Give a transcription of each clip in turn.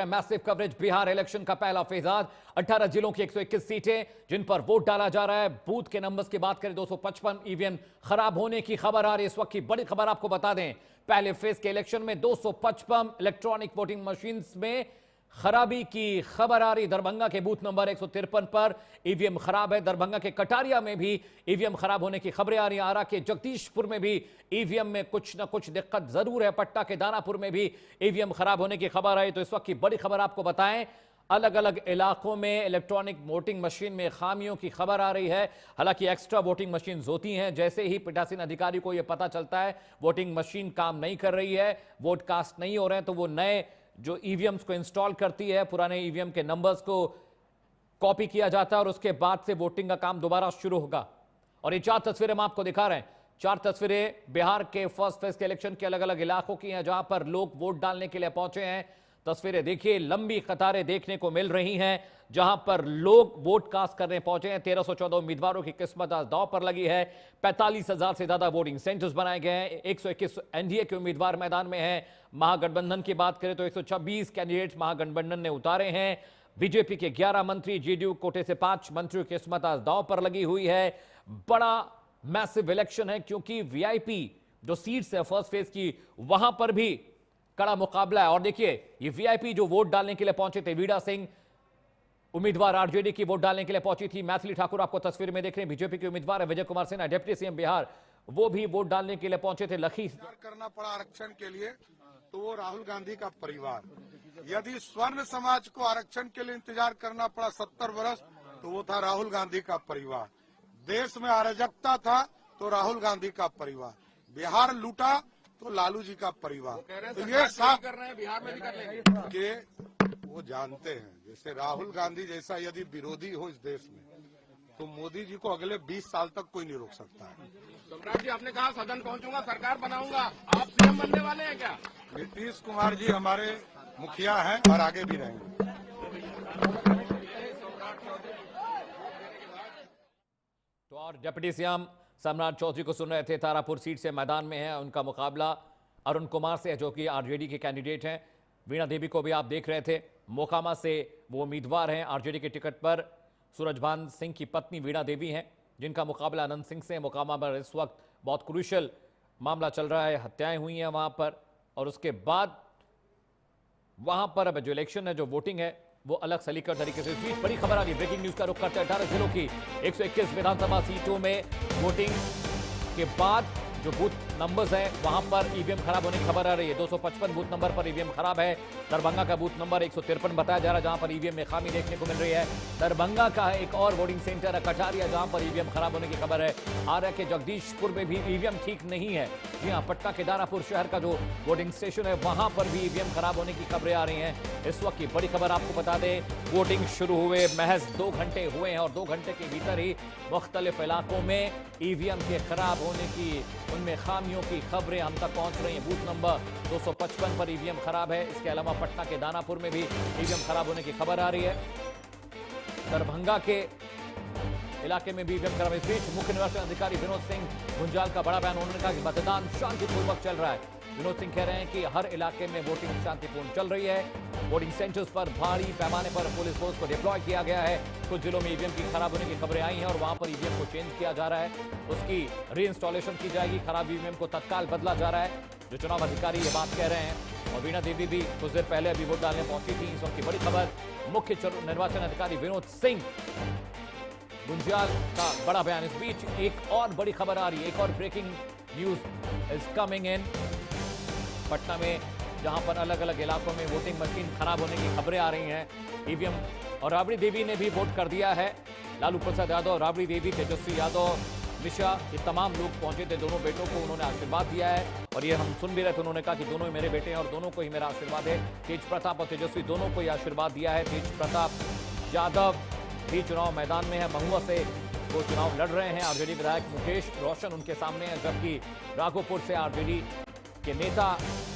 Massive coverage Bihar election का पहला phase आज 18 जिलों की 121 सीटें जिन पर वोट डाला जा रहा है। बूथ के नंबर्स की बात करें 255 ईवीएम खराब होने की खबर आ रही है। इस वक्त की बड़ी खबर आपको बता दें, पहले फेज के इलेक्शन में 255 इलेक्ट्रॉनिक वोटिंग मशीन्स में खराबी की खबर आ रही। दरभंगा के बूथ नंबर 153 पर ईवीएम खराब है। दरभंगा के कटारिया में भी ईवीएम खराब होने की खबरें आ रही हैं। आरा के जगदीशपुर में भी ईवीएम में कुछ ना कुछ दिक्कत जरूर है। पटना के दानापुर में भी ईवीएम खराब होने की खबर आई। तो इस वक्त की बड़ी खबर आपको बताएं, अलग अलग इलाकों में इलेक्ट्रॉनिक वोटिंग मशीन में खामियों की खबर आ रही है। हालांकि एक्स्ट्रा वोटिंग मशीन होती हैं, जैसे ही पीठासीन अधिकारी को यह पता चलता है वोटिंग मशीन काम नहीं कर रही है, वोट कास्ट नहीं हो रहे हैं, तो वो नए जो ईवीएम्स को इंस्टॉल करती है, पुराने ईवीएम के नंबर्स को कॉपी किया जाता है और उसके बाद से वोटिंग का काम दोबारा शुरू होगा। और ये 4 तस्वीरें हम आपको दिखा रहे हैं। 4 तस्वीरें बिहार के फर्स्ट फेज के इलेक्शन के अलग अलग इलाकों की हैं, जहां पर लोग वोट डालने के लिए पहुंचे हैं। तस्वीरें देखिए, लंबी कतारें देखने को मिल रही हैं, जहां पर लोग वोट कास्ट करने पहुंचे हैं। 1314 उम्मीदवारों की किस्मत आज दांव पर लगी है। 45,000 से ज्यादा वोटिंग सेंटर्स बनाए गए हैं। 121 एनडीए के उम्मीदवार मैदान में हैं। महागठबंधन की बात करें तो 126 कैंडिडेट्स महागठबंधन ने उतारे हैं। बीजेपी के 11 मंत्री, जेडीयू कोटे से 5 मंत्रियों की किस्मत आज दांव पर लगी हुई है। बड़ा मैसिव इलेक्शन है, क्योंकि वीआईपी जो सीट्स है फर्स्ट फेज की, वहां पर भी कड़ा मुकाबला है। और देखिए, ये वीआईपी जो वोट डालने के लिए पहुंचे थे, वीड़ा सिंह उम्मीदवार आरजेडी की वोट डालने के लिए पहुंची थी। मैथिली ठाकुर आपको तस्वीर में देख रहे हैं, बीजेपी के उम्मीदवार है। विजय कुमार सिन्हा डिप्टी सीएम बिहार, वो भी वोट डालने के लिए पहुंचे थे। करना पड़ा आरक्षण के लिए, तो वो राहुल गांधी का परिवार। यदि स्वर्ण समाज को आरक्षण के लिए इंतजार करना पड़ा 70 वर्ष, तो वो था राहुल गांधी का परिवार। देश में अराजकता था तो राहुल गांधी का परिवार। बिहार लूटा तो लालू जी का परिवार। तो ये साफ कर रहे हैं, बिहार में भी कर लेंगे कि वो जानते हैं, जैसे राहुल गांधी जैसा यदि विरोधी हो इस देश में, तो मोदी जी को अगले 20 साल तक कोई नहीं रोक सकता है। सम्राट जी, आपने कहा सदन पहुंचूंगा, सरकार बनाऊंगा, आप सीएम बनने वाले हैं क्या? नीतीश कुमार जी हमारे मुखिया हैं और आगे भी रहेंगे। तो और डिप्टी सीएम सम्राट चौधरी को सुन रहे थे, तारापुर सीट से मैदान में है। उनका मुकाबला अरुण कुमार से है, जो कि आरजेडी के कैंडिडेट हैं। वीणा देवी को भी आप देख रहे थे, मोकामा से वो उम्मीदवार हैं आरजेडी के टिकट पर। सूरजभान सिंह की पत्नी वीणा देवी हैं, जिनका मुकाबला अनंत सिंह से। मोकामा पर इस वक्त बहुत क्रूशियल मामला चल रहा है, हत्याएं हुई हैं वहां पर। और उसके बाद वहां पर अब जो इलेक्शन है, जो वोटिंग है, वो अलग सलीकर तरीके से। इस बीच बड़ी खबर आ गई, ब्रेकिंग न्यूज का रुख करते हैं। 18 जिलों की 121 विधानसभा सीटों में वोटिंग के बाद जो बूथ नंबर्स हैं, वहां पर ईवीएम खराब होने की खबर आ रही है। 255 बूथ नंबर पर ईवीएम खराब है। दरभंगा का बूथ नंबर 153 बताया जा रहा है, जहां पर ईवीएम में खामी देखने को मिल रही है। दरभंगा का एक और वोटिंग सेंटर है कटारिया, जहां पर ईवीएम खराब होने की खबर है। आरा के जगदीशपुर में भी ईवीएम ठीक नहीं है। जी हाँ, पटना के दानापुर शहर का जो वोटिंग स्टेशन है, वहां पर भी ईवीएम खराब होने की खबरें आ रही हैं। इस वक्त की बड़ी खबर आपको बता दें, वोटिंग शुरू हुए महज 2 घंटे हुए हैं और 2 घंटे के भीतर ही मुख्तलिफ इलाकों में ईवीएम के खराब होने की, उनमें खामियों की खबरें हम तक पहुंच रही हैं। बूथ नंबर 255 पर ईवीएम खराब है। इसके अलावा पटना के दानापुर में भी ईवीएम खराब होने की खबर आ रही है। दरभंगा के इलाके में भी ईवीएम खराब है। इस बीच मुख्य निर्वाचन अधिकारी विनोद सिंह गुंजाल का बड़ा बयान। उन्होंने कहा कि मतदान शांतिपूर्वक चल रहा है। विनोद सिंह कह रहे हैं कि हर इलाके में वोटिंग शांतिपूर्ण चल रही है। वोटिंग सेंटर्स पर भारी पैमाने पर पुलिस फोर्स को डिप्लॉय किया गया है। कुछ जिलों में ईवीएम की खराब होने की खबरें आई हैं और वहां पर ईवीएम को चेंज किया जा रहा है, उसकी रीइंस्टॉलेशन की जाएगी। खराब ईवीएम को तत्काल बदला जा रहा है, जो चुनाव अधिकारी ये बात कह रहे हैं। और वीणा देवी भी कुछ देर पहले अभी वोट डालने पहुंची थी। इस वक्त की बड़ी खबर, मुख्य निर्वाचन अधिकारी विनोद सिंह गुंजाल का बड़ा बयान। इस बीच एक और बड़ी खबर आ रही है, एक और breaking news is coming in. Patna में जहां पर अलग अलग इलाकों में वोटिंग मशीन खराब होने की खबरें आ रही हैं। ईवीएम और राबड़ी देवी ने भी वोट कर दिया है। लालू प्रसाद यादव, राबड़ी देवी, तेजस्वी यादव, मिश्रा, ये तमाम लोग पहुंचे थे। दोनों बेटों को उन्होंने आशीर्वाद दिया है और ये हम सुन भी रहे थे। उन्होंने कहा कि दोनों ही मेरे बेटे हैं और दोनों को ही मेरा आशीर्वाद है। तेज प्रताप और तेजस्वी दोनों को ही आशीर्वाद दिया है। तेज प्रताप यादव भी चुनाव मैदान में है, महुआ से वो चुनाव लड़ रहे हैं। आरजेडी विधायक मुकेश रोशन उनके सामने है, जबकि राघोपुर से आरजेडी के नेता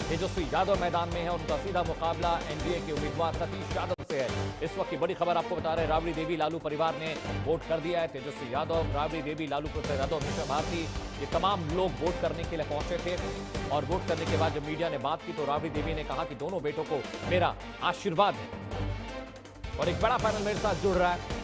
तेजस्वी यादव मैदान में है। उनका सीधा मुकाबला एनडीए के उम्मीदवार सतीश यादव से है। इस वक्त की बड़ी खबर आपको बता रहे हैं, राबड़ी देवी लालू परिवार ने वोट कर दिया है। तेजस्वी यादव, राबड़ी देवी, लालू प्रसाद यादव, मिश्रा भारती, ये तमाम लोग वोट करने के लिए पहुंचे थे। और वोट करने के बाद जब मीडिया ने बात की तो राबड़ी देवी ने कहा कि दोनों बेटों को मेरा आशीर्वाद है। और एक बड़ा पैनल मेरे साथ जुड़ रहा है।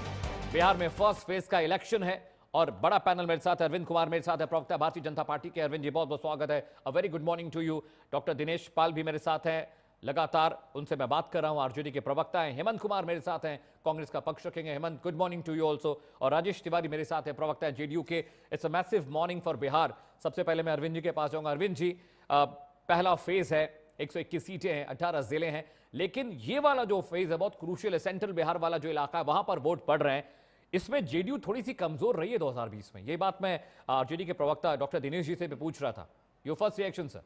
बिहार में फर्स्ट फेज का इलेक्शन है और बड़ा पैनल मेरे साथ है। अरविंद कुमार मेरे साथ है, प्रवक्ता भारतीय जनता पार्टी के। अरविंद जी, बहुत बहुत स्वागत है। A very good morning to you. Doctor Dinesh Pal भी मेरे साथ हैं, लगातार उनसे मैं बात कर रहा हूं। आरजेडी के प्रवक्ता हैं। हेमंत कुमार मेरे साथ हैं, कांग्रेस का पक्ष रखेंगे। Hemant, good morning to you also. और राजेश तिवारी मेरे साथ है, प्रवक्ता है जेडीयू के। It's a massive morning for Bihar. सबसे पहले मैं अरविंद जी के पास जाऊंगा। अरविंद जी, पहला फेज है, 121 सीटें हैं, 18 जिले हैं, लेकिन ये वाला जो फेज है बहुत क्रूशियल है। सेंट्रल बिहार वाला जो इलाका है वहां पर वोट पड़ रहे हैं। इसमें जेडीयू थोड़ी सी कमजोर रही है 2020 में। ये बात मैं आरजेडी के प्रवक्ता डॉक्टर दिनेश जी से भी पूछ रहा था। Your first reaction sir?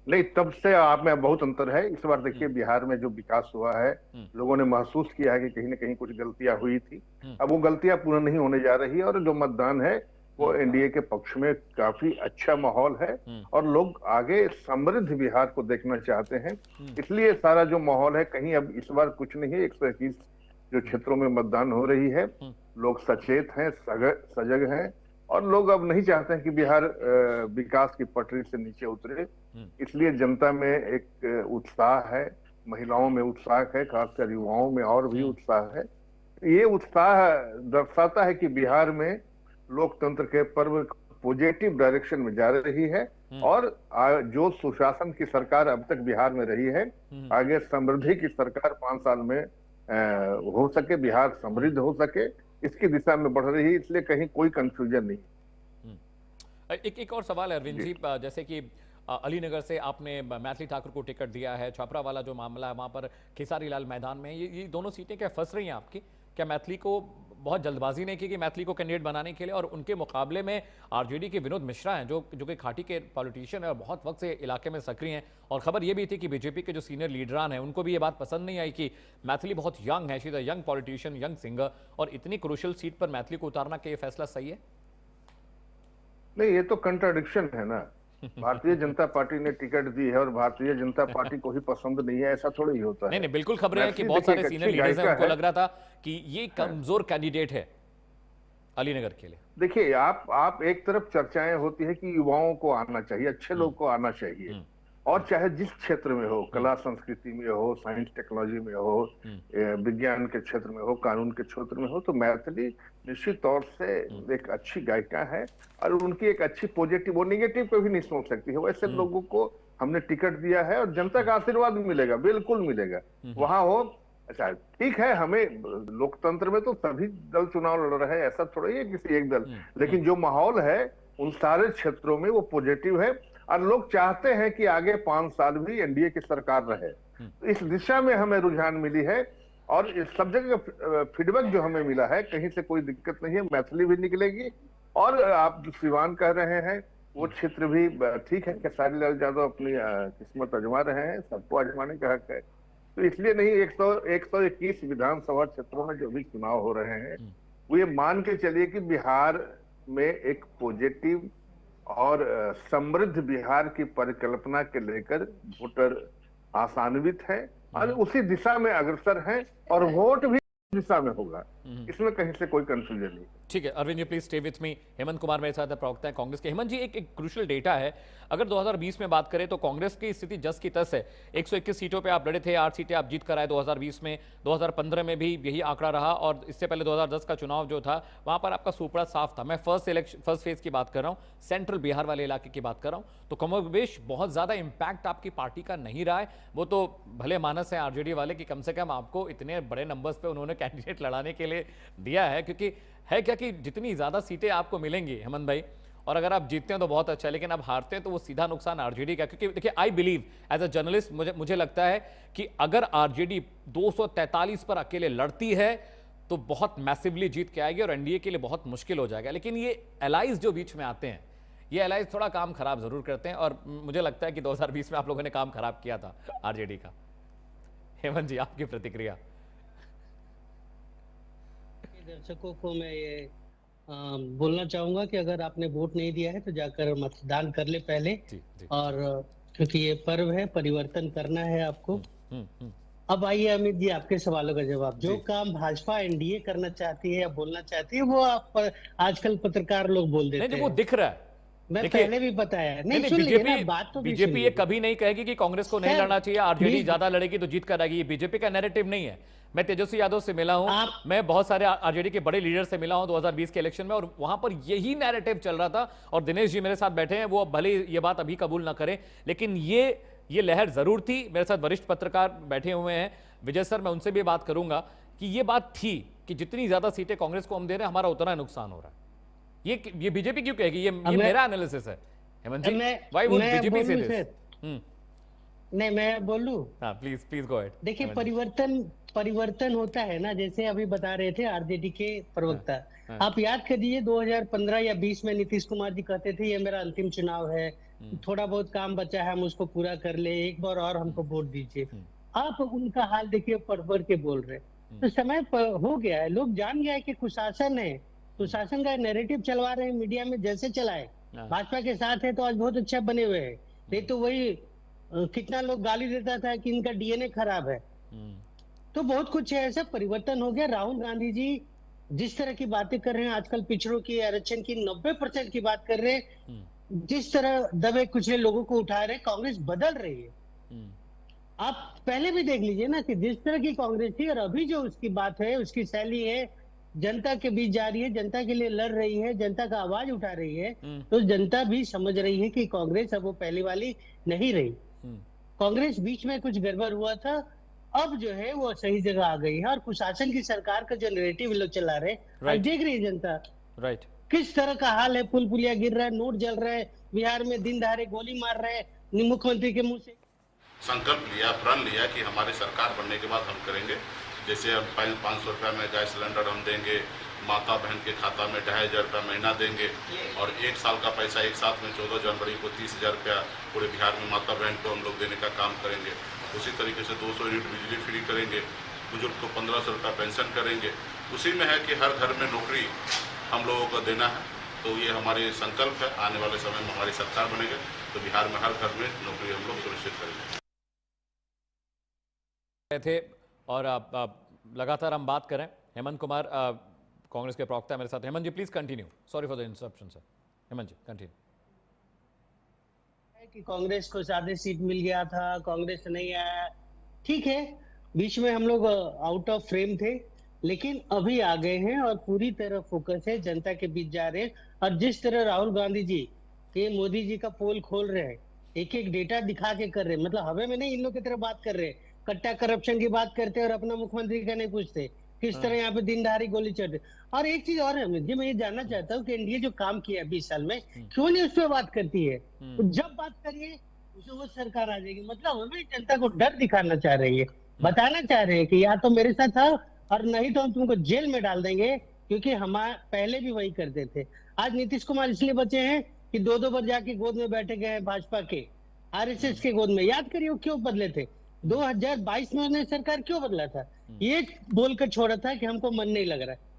नहीं, तब से आप में बहुत अंतर है। इस बार देखिए बिहार में जो विकास हुआ है, लोगों ने महसूस किया है कि कहीं ना कहीं कुछ गलतियां हुई थी। अब वो गलतियां पूर्ण नहीं होने जा रही है और जो मतदान है वो एनडीए के पक्ष में काफी अच्छा माहौल है और लोग आगे समृद्ध बिहार को देखना चाहते हैं। इसलिए सारा जो माहौल है, कहीं अब इस बार कुछ नहीं है। 121 जो क्षेत्रों में मतदान हो रही है, लोग सचेत हैं, सजग हैं और लोग अब नहीं चाहते हैं कि बिहार विकास की पटरी से नीचे उतरे। इसलिए जनता में एक उत्साह है, महिलाओं में उत्साह है, खासकर युवाओं में और भी उत्साह है। ये उत्साह दर्शाता है कि बिहार में लोकतंत्र के पर्व पॉजिटिव डायरेक्शन में जा रही है और जो सुशासन की सरकार अब तक बिहार में रही है, आगे समृद्धि की सरकार 5 साल में हो सके, बिहार समृद्ध हो सके, इसकी दिशा में बढ़ रही है। इसलिए कहीं कोई कंफ्यूजन नहीं। एक और सवाल है अरविंद जी, जैसे कि अलीनगर से आपने मैथिली ठाकुर को टिकट दिया है, छपरा वाला जो मामला है वहां पर खेसारी लाल मैदान में, ये दोनों सीटें क्या फंस रही हैं आपकी? क्या मैथिली को बहुत जल्दबाजी नहीं की कि मैथिली को कैंडिडेट बनाने के लिए? और उनके मुकाबले में आरजेडी के विनोद मिश्रा हैं, जो कि खाटी के पॉलिटिशियन है और बहुत वक्त से इलाके में सक्रिय हैं। और खबर ये भी थी कि बीजेपी के जो सीनियर लीडरान हैं उनको भी ये बात पसंद नहीं आई कि मैथिली बहुत यंग है, she is a young politician, young singer, और इतनी क्रूशियल सीट पर मैथिली को उतारना, क्या ये फैसला सही है? नहीं, ये तो कंट्राडिक्शन है ना। भारतीय जनता पार्टी ने टिकट दी है और भारतीय जनता पार्टी को ही पसंद नहीं है, ऐसा थोड़ी ही होता है। नहीं, बिल्कुल खबरें हैं कि बहुत सारे सीनियर लीडर्स हैं, उनको लग रहा था कि ये कमजोर कैंडिडेट है अलीनगर के लिए। देखिए, आप एक तरफ चर्चाएं होती है कि युवाओं को आना चाहिए, अच्छे लोग को आना चाहिए, और चाहे जिस क्षेत्र में हो, कला संस्कृति में हो, साइंस टेक्नोलॉजी में हो, विज्ञान के क्षेत्र में हो, कानून के क्षेत्र में हो, तो मैथिली निश्चित तौर से एक अच्छी गायिका है और उनकी एक अच्छी पॉजिटिव, वो निगेटिव को भी नहीं सोच सकती है। वैसे लोगों को हमने टिकट दिया है और जनता का आशीर्वाद मिलेगा, बिल्कुल मिलेगा। वहां हो, अच्छा ठीक है, हमें लोकतंत्र में तो सभी दल चुनाव लड़ रहे हैं, ऐसा थोड़ा ही है किसी एक दल, लेकिन जो माहौल है उन सारे क्षेत्रों में वो पॉजिटिव है और लोग चाहते हैं कि आगे 5 साल भी एनडीए की सरकार रहे। तो इस दिशा में हमें रुझान मिली है और इस सब जगह फीडबैक जो हमें मिला है, कहीं से कोई दिक्कत नहीं है। मैथिली भी निकलेगी और आप जो सिवान कह रहे हैं वो क्षेत्र भी ठीक है। खेसारी लाल यादव अपनी किस्मत आजमा रहे हैं, सबको आजमाने का हक है। तो इसलिए नहीं, 121 विधानसभा क्षेत्रों में जो भी चुनाव हो रहे हैं, वो ये मान के चलिए कि बिहार में एक पॉजिटिव और समृद्ध बिहार की परिकल्पना के लेकर वोटर आशान्वित है और उसी दिशा में अग्रसर हैं और वोट भी दिशा में होगा। इसमें कहीं से कोई कंफ्यूजन नहीं। ठीक है Arvind ji, please stay with me. Hemant Kumar मेरे साथ प्रवक्ता है कांग्रेस के। हेमंत जी, एक क्रूशियल डेटा है। अगर 2020 में बात करें तो कांग्रेस की स्थिति जस की तस है। 121 सीटों पे आप लड़े थे, 8 सीटें आप जीत कर आए 2020 में। 2015 में भी यही आंकड़ा रहा और इससे पहले 2010 का चुनाव जो था वहां पर आपका सुपड़ा साफ था। मैं फर्स्ट फेज की बात कर रहा हूं, सेंट्रल बिहार वाले इलाके की बात कर रहा हूं। तो कमोबेश बहुत ज्यादा इंपैक्ट आपकी पार्टी का नहीं रहा है। वो तो भले मानस है आरजेडी वाले कि कम से कम आपको इतने बड़े नंबर्स पे उन्होंने कैंडिडेट लड़ाने के लिए दिया है, क्योंकि है क्या कि जितनी ज्यादा सीटें आपको मिलेंगी हेमंत भाई, और अगर आप जीतते हैं तो बहुत अच्छा है, लेकिन आप हारते हैं तो वो सीधा नुकसान आरजेडी का। क्योंकि देखिए, I believe as a journalist, मुझे लगता है कि अगर आरजेडी 243 पर अकेले लड़ती है तो बहुत मैसिवली जीत के आएगी और एनडीए के लिए बहुत मुश्किल हो जाएगा। लेकिन ये एलाइज जो बीच में आते हैं, ये एलाइज थोड़ा काम खराब जरूर करते हैं और मुझे लगता है कि 2020 में आप लोगों ने काम खराब किया था आरजेडी का। हेमंत जी, आपकी प्रतिक्रिया? दर्शकों को मैं ये बोलना चाहूंगा कि अगर आपने वोट नहीं दिया है तो जाकर मतदान कर ले पहले। जी जी। और क्योंकि ये पर्व है, परिवर्तन करना है आपको। हम्म। अब आइए अमित जी, आपके सवालों का जवाब। जो जी। काम भाजपा एनडीए करना चाहती है या बोलना चाहती है, वो आप आजकल पत्रकार लोग बोल नहीं देते नहीं, वो हैं। दिख रहा है। मैं देखिए, पहले भी बताया, नहीं नहीं नहीं, सुन लीजिए ना, बीजेपी बात तो भी सुन बीजेपी ये लीजिए कभी नहीं कहेगी कि कांग्रेस को नहीं सर। लड़ना चाहिए, आरजेडी प्लीज, ज्यादा लड़ेगी तो जीत कर आएगी। ये बीजेपी का नैरेटिव नहीं है। मैं तेजस्वी यादव से मिला हूं, आप मैं बहुत सारे आरजेडी के बड़े लीडर से मिला हूं 2020 के इलेक्शन में, और वहां पर यही नैरेटिव चल रहा था। और दिनेश जी मेरे साथ बैठे हैं, वो भले ये बात अभी कबूल ना करें, लेकिन ये लहर जरूर थी। मेरे साथ वरिष्ठ पत्रकार बैठे हुए हैं, विजय सर, मैं उनसे भी बात करूंगा कि ये बात थी कि जितनी ज्यादा सीटें कांग्रेस को हम दे रहे हैं, हमारा उतना नुकसान हो रहा है। ये बीजेपी क्यों कहेगी? ये मेरा एनालिसिस है हेमंत जी। व्हाई वुड मैं बीजेपी से बोलूं दिस? सर? नहीं, मैं बोलूं? हाँ, प्लीज प्लीज गो अहेड। देखिए, परिवर्तन होता है ना, जैसे अभी बता रहे थे आरजेडी के प्रवक्ता। हाँ। आप याद करिए 2015 या 20 में नीतीश कुमार जी कहते थे ये मेरा अंतिम चुनाव है, थोड़ा बहुत काम बचा है, हम उसको पूरा कर ले, एक बार और हमको वोट दीजिए। आप उनका हाल देखिए, पढ़ पढ़ के बोल रहे। तो समय हो गया है, लोग जान गया है कि कुशासन है, कुशासन का नैरेटिव चलवा रहे हैं मीडिया में, जैसे चलाए। भाजपा के साथ है तो आज बहुत अच्छा बने हुए हैं, नहीं तो वही कितना लोग गाली देता था कि इनका डीएनए खराब है। तो बहुत कुछ है, ऐसा परिवर्तन हो गया। राहुल गांधी जी जिस तरह की बातें कर रहे हैं आजकल, पिछड़ों की, आरक्षण की 90% की बात कर रहे हैं, जिस तरह दबे कुचले लोगों को उठा रहे, कांग्रेस बदल रही है। आप पहले भी देख लीजिए ना कि जिस तरह की कांग्रेस थी और अभी जो उसकी बात है, उसकी शैली है, जनता के बीच जा रही है, जनता के लिए लड़ रही है, जनता का आवाज उठा रही है। तो जनता भी समझ रही है कि कांग्रेस अब वो पहले वाली नहीं रही। कांग्रेस बीच में कुछ गड़बड़ हुआ था, अब जो है वो सही जगह आ गई है। और कुशासन की सरकार का जो नैरेटिव लोग चला रहे, आज देख रही है जनता राइट किस तरह का हाल है। पुल पुलिया गिर रहा है, नोट जल रहा है, बिहार में दिन दहाड़े गोली मार रहे हैं, मुख्यमंत्री के मुंह से संकल्प लिया, प्रण लिया कि हमारी सरकार बनने के बाद हम करेंगे। जैसे अब 500 रुपया में गैस सिलेंडर हम देंगे, माता बहन के खाता में 2500 रुपया महीना देंगे, और 1 साल का पैसा एक साथ में 14 जनवरी को 30,000 रुपया पूरे बिहार में माता बहन को हम लोग देने का काम करेंगे। उसी तरीके से 200 यूनिट बिजली फ्री करेंगे, बुजुर्ग को 1500 रुपया पेंशन करेंगे। उसी में है कि हर घर में नौकरी हम लोगों को देना है। तो ये हमारे संकल्प है, आने वाले समय में हमारी सरकार बनेगी तो बिहार में हर घर में नौकरी हम लोग सुनिश्चित करेंगे। थे और लगातार हम बात करें। हेमंत कुमार कांग्रेस के प्रवक्ता मेरे साथ। Hemant ji please continue, sorry for the interruption sir. Hemant ji continue. कि कांग्रेस को ज्यादा सीट मिल गया था, कांग्रेस नहीं आया, ठीक है, बीच में हम लोग आउट ऑफ फ्रेम थे, लेकिन अभी आ गए हैं और पूरी तरह फोकस है, जनता के बीच जा रहे हैं। और जिस तरह राहुल गांधी जी ये मोदी जी का पोल खोल रहे हैं, एक एक डेटा दिखा के कर रहे हैं, मतलब हवे में नहीं, इन लोग की तरह बात कर रहे हैं, कट्टा करप्शन की बात करते हैं और अपना मुख्यमंत्री का नहीं पूछते, किस तरह यहाँ पे दिन दहाड़ी गोली चढ़ रही। और एक चीज और है जी, मैं ये जानना चाहता हूँ कि एनडीए जो काम किया 20 साल में, क्यों नहीं उस पर बात करती है? तो जब बात करिए उसे वो सरकार आ जाएगी। मतलब हमें जनता को डर दिखाना चाह रही है, बताना चाह रहे हैं कि या तो मेरे साथ आओ और नहीं तो हम तुमको जेल में डाल देंगे, क्योंकि हम पहले भी वही करते थे। आज नीतीश कुमार इसलिए बचे हैं कि 2-2 बार जाके गोद में बैठे गए हैं भाजपा के, आरएसएस के गोद में। याद करिए वो क्यों बदले थे, 2022 में उन्होंने सरकार क्यों बदला था? ये बोलकर छोड़ा था कि हमको मन नहीं लग रहा है।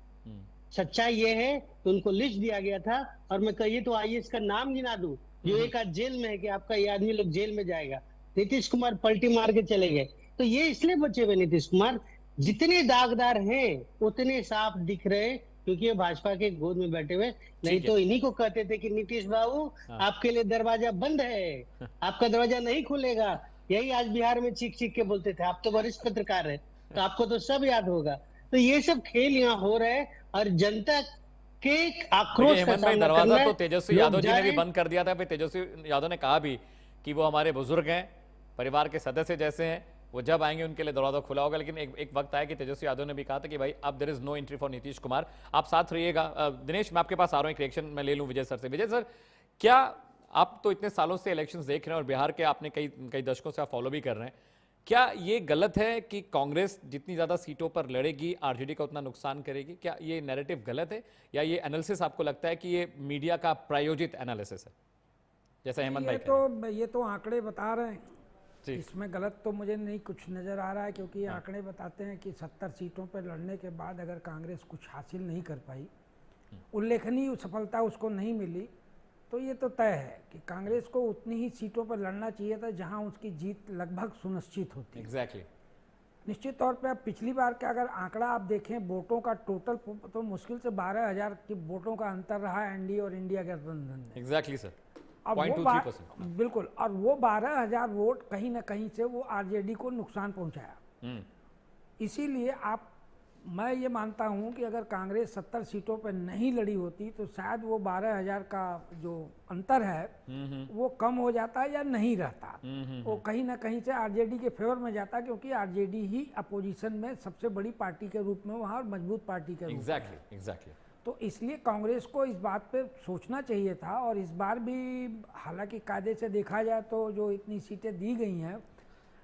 सच्चाई ये है कि उनको लिस्ट दिया गया था, और मैं कहिए तो आईएएस का नाम गिना दूं जो एक आज जेल में है कि आपका ये आदमी लोग जेल में जाएगा। नीतीश कुमार पलटी मार के चले गए, तो ये इसलिए बचे हुए नीतीश कुमार। जितने दागदार हैं उतने साफ दिख रहे हैं, क्योंकि ये भाजपा के गोद में बैठे हुए। नहीं तो इन्हीं को कहते थे कि नीतीश बाबू आपके लिए दरवाजा बंद है, आपका दरवाजा नहीं खुलेगा। यही आज बिहार में चीख चीख के बोलते थे। आप तो वरिष्ठ पत्रकार है तो आपको तो सब याद होगा। तो ये सब खेल यहाँ हो रहा है और जनता के आक्रोश का सामना दरवाजा तो तेजस्वी यादव जी ने भी बंद कर दिया था। फिर तेजस्वी यादव ने कहा भी कि वो हमारे बुजुर्ग हैं, परिवार के सदस्य जैसे हैं, वो जब आएंगे उनके लिए दरवाजा खुला होगा। लेकिन एक वक्त आया कि तेजस्वी यादव ने भी कहा था कि भाई अब there is no entry for Nitish Kumar. आप साथ रहिएगा। दिनेश, मैं आपके पास आ रहा हूँ, एक रिएक्शन मैं ले लूँ विजय सर से। विजय सर, क्या आप तो इतने सालों से इलेक्शंस देख रहे हैं और बिहार के आपने कई दशकों से आप फॉलो भी कर रहे हैं, क्या ये गलत है कि कांग्रेस जितनी ज्यादा सीटों पर लड़ेगी आरजेडी का उतना नुकसान करेगी? क्या ये नैरेटिव गलत है, या ये एनालिसिस आपको लगता है कि ये मीडिया का प्रायोजित एनालिसिस है, जैसा हेमंत भाई? ये तो आंकड़े बता रहे हैं, इसमें गलत तो मुझे नहीं कुछ नजर आ रहा है, क्योंकि ये आंकड़े बताते हैं कि 70 सीटों पर लड़ने के बाद अगर कांग्रेस कुछ हासिल नहीं कर पाई उल्लेखनीय सफलता उसको नहीं मिली, तो ये तो तय है कि कांग्रेस को उतनी ही सीटों पर लड़ना चाहिए था जहां उसकी जीत लगभग सुनिश्चित होती है। एग्जैक्टली। निश्चित तौर पे अब पिछली बार का अगर आंकड़ा आप देखें वोटों का टोटल, तो मुश्किल से 12,000 की वोटों का अंतर रहा एनडीए और इंडिया गठबंधन में। Exactly sir. अब वो 0.23%। बिल्कुल, और वो 12,000 वोट कहीं ना कहीं से वो आरजेडी को नुकसान पहुंचाया। इसीलिए मैं ये मानता हूं कि अगर कांग्रेस 70 सीटों पर नहीं लड़ी होती तो शायद वो 12,000 का जो अंतर है वो कम हो जाता या नहीं रहता। वो कहीं ना कहीं से आरजेडी के फेवर में जाता, क्योंकि आरजेडी ही अपोजिशन में सबसे बड़ी पार्टी के रूप में वहाँ और मजबूत पार्टी के रूप में। एग्जैक्टली। तो इसलिए कांग्रेस को इस बात पे सोचना चाहिए था, और इस बार भी हालांकि कायदे से देखा जाए तो जो इतनी सीटें दी गई हैं,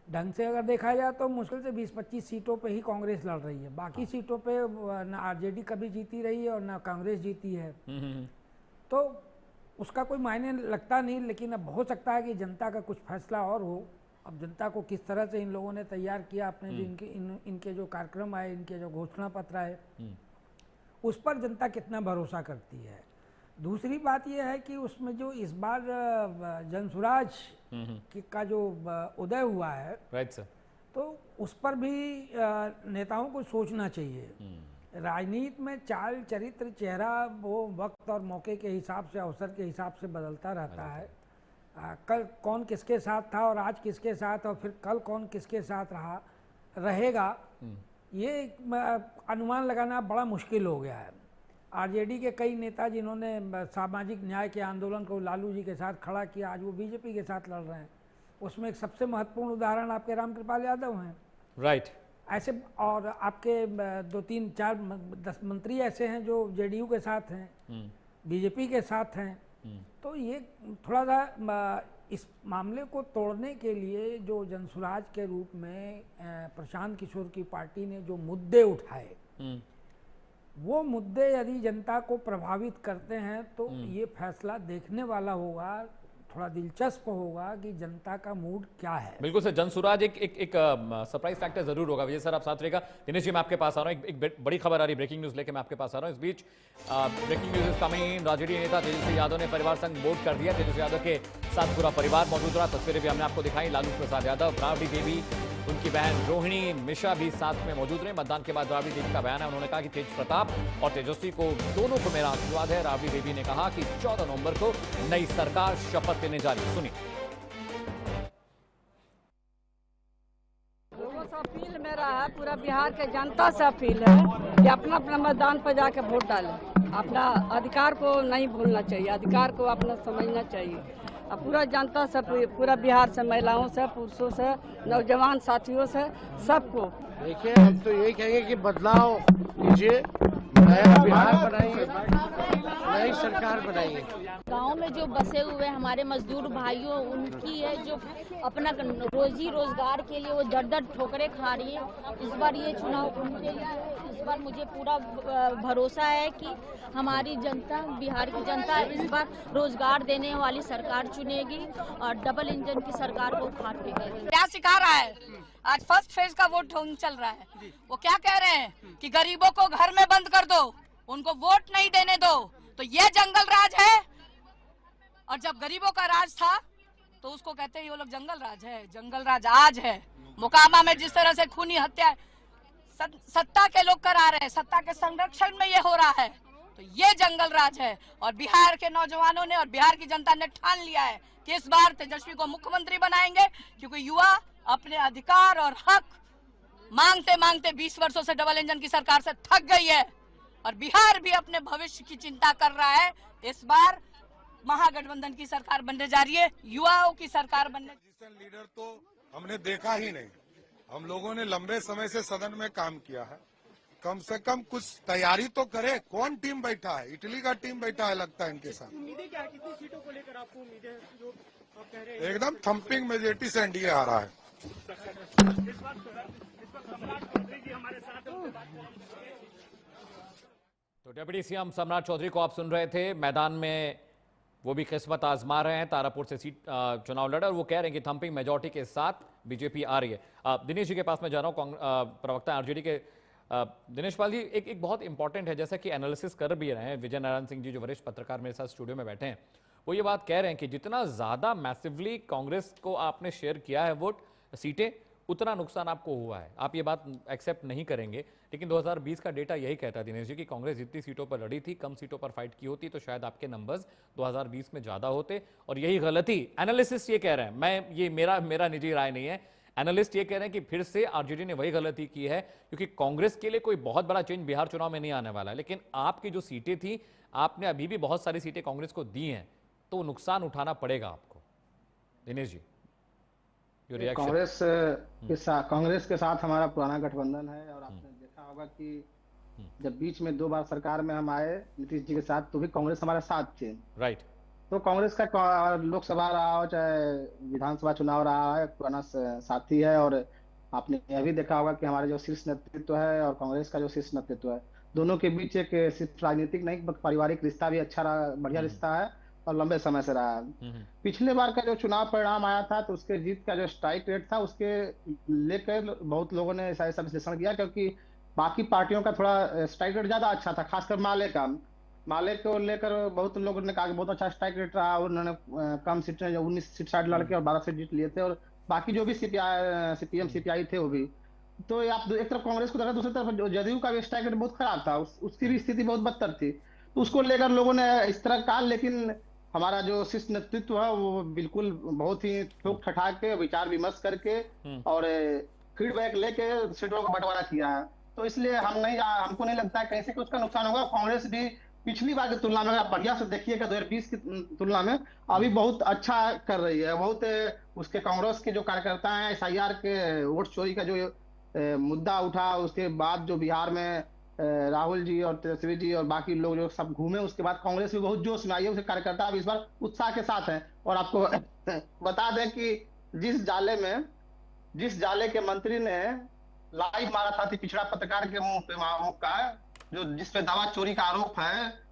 ढंग से अगर देखा जाए तो मुश्किल से 20-25 सीटों पे ही कांग्रेस लड़ रही है। बाकी सीटों पे ना आरजेडी कभी जीती रही है और ना कांग्रेस जीती है। तो उसका कोई मायने लगता नहीं, लेकिन अब हो सकता है कि जनता का कुछ फैसला और हो। अब जनता को किस तरह से इन लोगों ने तैयार किया, अपने जो इनके जो कार्यक्रम आए, इनके जो घोषणा पत्र आए, उस पर जनता कितना भरोसा करती है। दूसरी बात यह है कि उसमें जो इस बार जनसुराज का जो उदय हुआ है, राइट सर, तो उस पर भी नेताओं को सोचना चाहिए। राजनीति में चाल, चरित्र, चेहरा वो वक्त और मौके के हिसाब से, अवसर के हिसाब से बदलता रहता है। कल कौन किसके साथ था और आज किसके साथ, और फिर कल कौन किसके साथ रहेगा, ये अनुमान लगाना बड़ा मुश्किल हो गया है। आरजेडी के कई नेता जिन्होंने सामाजिक न्याय के आंदोलन को लालू जी के साथ खड़ा किया, आज वो बीजेपी के साथ लड़ रहे हैं। उसमें एक सबसे महत्वपूर्ण उदाहरण आपके रामकृपाल यादव हैं। राइट। ऐसे और आपके 2-3-4-10 मंत्री ऐसे हैं जो जेडीयू के साथ हैं, बीजेपी के साथ हैं। तो ये थोड़ा सा इस मामले को तोड़ने के लिए जो जनसुराज के रूप में प्रशांत किशोर की पार्टी ने जो मुद्दे उठाए, वो मुद्दे यदि जनता को प्रभावित करते हैं तो ये फैसला देखने वाला होगा, थोड़ा दिलचस्प होगा कि जनता का मूड क्या है। बिल्कुल सर, जनसुराज एक सरप्राइज फैक्टर जरूर होगा। विजय सर आप साथ रहेगा। दिनेश जी मैं आपके पास आ रहा हूँ, एक बड़ी खबर आ रही, ब्रेकिंग न्यूज लेके मैं आपके पास आ रहा हूँ। इस बीच ब्रेकिंग न्यूज कमिंग, राजनीति नेता तेजस्वी यादव ने परिवार संघ वोट कर दिया। तेजस्वी यादव के साथ पूरा परिवार मौजूद रहा, तस्वीरें भी हमने आपको दिखाई। लालू प्रसाद यादव, राबड़ी देवी, उनकी बहन रोहिणी मिश्रा भी साथ में मौजूद रहे। मतदान के बाद राबड़ी देवी का बयान है, उन्होंने कहा कि तेज प्रताप और तेजस्वी को दोनों को मेरा आशीर्वाद है। राबड़ी देवी ने कहा कि 14 नवंबर को नई सरकार शपथ लेने जा रही है। सुनिए। लोगों से अपील मेरा है, पूरा बिहार के जनता से अपील है कि अपना अपना मतदान पर जाकर वोट डालें। अपना अधिकार को नहीं भूलना चाहिए, अधिकार को अपना समझना चाहिए। पूरा जनता से, पूरा बिहार से, महिलाओं से, पुरुषों से, नौजवान साथियों से, सबको। देखिए हम तो यही कहेंगे कि बदलाव कीजिए, नया बिहार बनाइए, नई सरकार बनाइए। गांव में जो बसे हुए हमारे मजदूर भाइयों, उनकी है जो अपना रोजी रोजगार के लिए वो दर ठोकरें खा रही है। इस बार ये चुनाव उनके लिए, इस बार मुझे पूरा भरोसा है कि हमारी जनता, बिहार की जनता इस बार रोजगार देने वाली सरकार चुनेगी और डबल इंजन की सरकार को उखाड़ फेंकेगी। क्या सिखा रहा है? आज फर्स्ट फेज का वोट चल रहा है। वो क्या कह रहे हैं कि गरीबों को घर में बंद कर दो, उनको वोट नहीं देने दो। तो ये जंगल राज है। और जब गरीबों का राज था तो उसको कहते हैं ये लोग जंगल राज है। जंगल राज आज है। मोकामा में जिस तरह से खूनी हत्या सत्ता के लोग करा रहे हैं, सत्ता के संरक्षण में ये हो रहा है, तो ये जंगल राज है। और बिहार के नौजवानों ने और बिहार की जनता ने ठान लिया है कि इस बार तेजस्वी को मुख्यमंत्री बनाएंगे, क्योंकि युवा अपने अधिकार और हक मांगते मांगते 20 वर्षों से डबल इंजन की सरकार से थक गई है। और बिहार भी अपने भविष्य की चिंता कर रहा है। इस बार महागठबंधन की सरकार बनने जा रही है, युवाओं की सरकार बनने। लीडर तो हमने देखा ही नहीं। हम लोगों ने लंबे समय से सदन में काम किया है, कम से कम कुछ तैयारी तो करे। कौन टीम बैठा है? इटली का टीम बैठा है लगता है इनके साथ। उम्मीदें क्या है, कितनी सीटों को लेकर आपको उम्मीदें जो आप कह रहे हैं? एकदम थम्पिंग मेजोरिटी से एनडीए आ रहा है। इस वक्त सम्राट चौधरी जी हमारे साथ हैं। तो डिप्टी सीएम सम्राट चौधरी को आप सुन रहे थे। मैदान में वो भी किस्मत आजमा रहे हैं। तारापुर से सीट चुनाव लड़ा और वो कह रहे हैं कि थम्पिंग मेजॉरिटी के साथ बीजेपी आ रही है। दिनेश जी के पास मैं जा रहा हूँ। प्रवक्ता आरजेडी के दिनेश पाल जी, एक बहुत इंपॉर्टेंट है, जैसा कि एनालिसिस कर भी रहे हैं विजय नारायण सिंह जी जो वरिष्ठ पत्रकार मेरे साथ स्टूडियो में बैठे हैं, वो ये बात कह रहे हैं कि जितना ज्यादा मैसिवली कांग्रेस को आपने शेयर किया है वोट सीटें, उतना नुकसान आपको हुआ है। आप ये बात एक्सेप्ट नहीं करेंगे, लेकिन 2020 का डेटा यही कहता है दिनेश जी कि कांग्रेस जितनी सीटों पर लड़ी थी, कम सीटों पर फाइट की होती तो शायद आपके नंबर्स 2020 में ज्यादा होते। और यही गलती एनालिसिस ये कह रहे हैं, मैं ये मेरा निजी राय नहीं है, एनालिस्ट ये कह रहे हैं कि फिर से आरजेडी ने वही गलती की है, क्योंकि कांग्रेस के लिए कोई बहुत बड़ा चेंज बिहार चुनाव में नहीं आने वाला है, लेकिन आपकी जो सीटें थी, आपने अभी भी बहुत सारी सीटें कांग्रेस को दी हैं, तो नुकसान उठाना पड़ेगा आपको। दिनेश जी, कांग्रेस के साथ हमारा पुराना गठबंधन है, और आपने देखा होगा कि जब बीच में 2 बार सरकार में हम आए नीतीश जी के साथ, तो भी कांग्रेस हमारे साथ थे। राइट। तो कांग्रेस का लोकसभा रहा हो चाहे विधानसभा चुनाव रहा है, पुराना साथी है। और आपने यह भी देखा होगा कि हमारे जो शीर्ष नेतृत्व है और कांग्रेस का जो शीर्ष नेतृत्व है, दोनों के बीच एक सिर्फ राजनीतिक नहीं, पारिवारिक रिश्ता भी अच्छा रहा, बढ़िया रिश्ता है और लंबे समय से रहा है। पिछले बार का जो चुनाव परिणाम आया था, तो उसके जीत का जो स्ट्राइक रेट था, उसके लेकर बहुत लोगों ने ऐसा विश्लेषण किया, क्योंकि बाकी पार्टियों का थोड़ा स्ट्राइक रेट ज्यादा अच्छा था, खासकर माले को लेकर बहुत लोगों ने कहा कि बहुत अच्छा स्ट्राइक रेट रहा। उन्होंने कम सीटें 19 सीट शायद लड़के और 12 सीट जीत लिए थे, और बाकी जो भी सीपीएम सीपीआई थे वो भी। तो आप एक तरफ कांग्रेस को देखा, दूसरी तरफ जदयू का भी स्ट्राइक रेट बहुत खराब था, उसकी भी स्थिति बहुत बदतर थी। तो उसको लेकर लोगों ने इस तरह कहा, लेकिन हमारा जो शीर्ष नेतृत्व है वो बिल्कुल बहुत ही ठोक ठठा के विचार विमर्श करके और फीडबैक लेके सीटों का बंटवारा किया है। तो इसलिए हमको नहीं लगता है कहीं से उसका नुकसान होगा। कांग्रेस भी पिछली बार की तुलना में, आप बढ़िया से देखिएगा 2020 की तुलना में अभी बहुत अच्छा कर रही है। बहुत उसके कांग्रेस के जो कार्यकर्ता हैं, SIR के वोट चोरी का जो मुद्दा उठा, उसके बाद जो बिहार में राहुल जी और तेजस्वी जी और बाकी लोग जो सब घूमे, उसके बाद कांग्रेस भी बहुत जोश में आई है, उसके कार्यकर्ता अब इस बार उत्साह के साथ हैं। और आपको बता दें कि जिस जाले के मंत्री ने लाइव मारा था पिछड़ा पत्रकार के मुंह का, जो जिसपे दावा चोरी का आरोप है,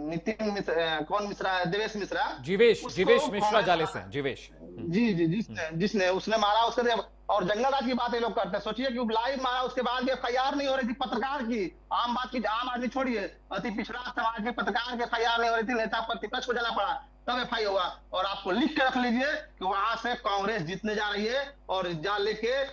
नितिन कौन मिश्रा, देवेश मिश्रा, जीवेश मिश्रा जाले से, जीवेश जी जिसने उसने मारा, उसके और जंगल राज की बात ये लोग करते हैं। सोचिए कि लाइव मारा, उसके बाद भी FIR नहीं हो रही थी पत्रकार की। आम आदमी छोड़िए, अति पिछड़ा समाज के पत्रकार के FIR नहीं हो रही थी, नेता प्रतिपक्ष को जाना पड़ा, तब FIR हुआ। और आपको लिख के रख लीजिए कि वहां से कांग्रेस जीतने जा रही है और जाले के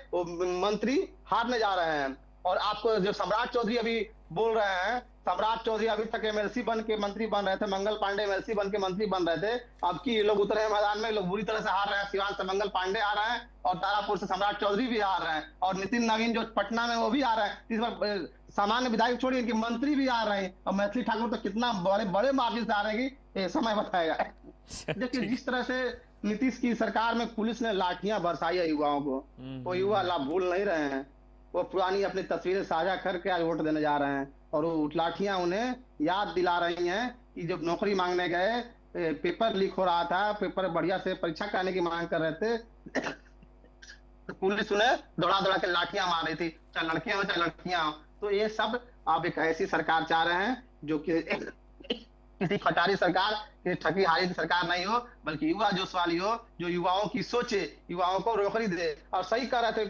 मंत्री हारने जा रहे हैं। और आपको जो सम्राट चौधरी अभी बोल रहे हैं, सम्राट चौधरी अभी तक MLC बन के मंत्री बन रहे थे, मंगल पांडे MLC बन के मंत्री बन रहे थे। अब की ये लोग उतरे हैं मैदान में, लोग बुरी तरह से हार रहे हैं। सिवान से मंगल पांडे आ रहे हैं और तारापुर से सम्राट चौधरी भी आ रहे हैं, और नितिन नवीन जो पटना में वो भी आ रहे हैं। इस बार सामान्य विधायक छोड़िए कि मंत्री भी आ रहे हैं, और मैथिली ठाकुर तो कितना बड़े मार्जिन से आ रहे हैं कि समय बताएगा। देखिए जिस तरह से नीतीश की सरकार में पुलिस ने लाठियां बरसाई है युवाओं को, वो युवा लाभ भूल नहीं रहे हैं। वो पुरानी अपनी तस्वीरें साझा करके आज वोट देने जा रहे हैं, और वो लाठियां उन्हें याद दिला रही हैं कि जब नौकरी मांगने गए, पेपर लीक हो रहा था, पेपर बढ़िया से परीक्षा कराने की मांग कर रहे थे, तो पुलिस उन्हें दौड़ा के लाठियां मार रही थी, चाहे लड़कियां हो चाहे लड़कियां हो। तो ये सब आप एक ऐसी सरकार चाह रहे हैं जो कि किसी खटारी सरकार, किसी ठगी हारी सरकार नहीं हो, बल्कि युवा जोश वाली हो, जो युवाओं की सोचे, युवाओं को नौकरी दे। और सही कह रहे थे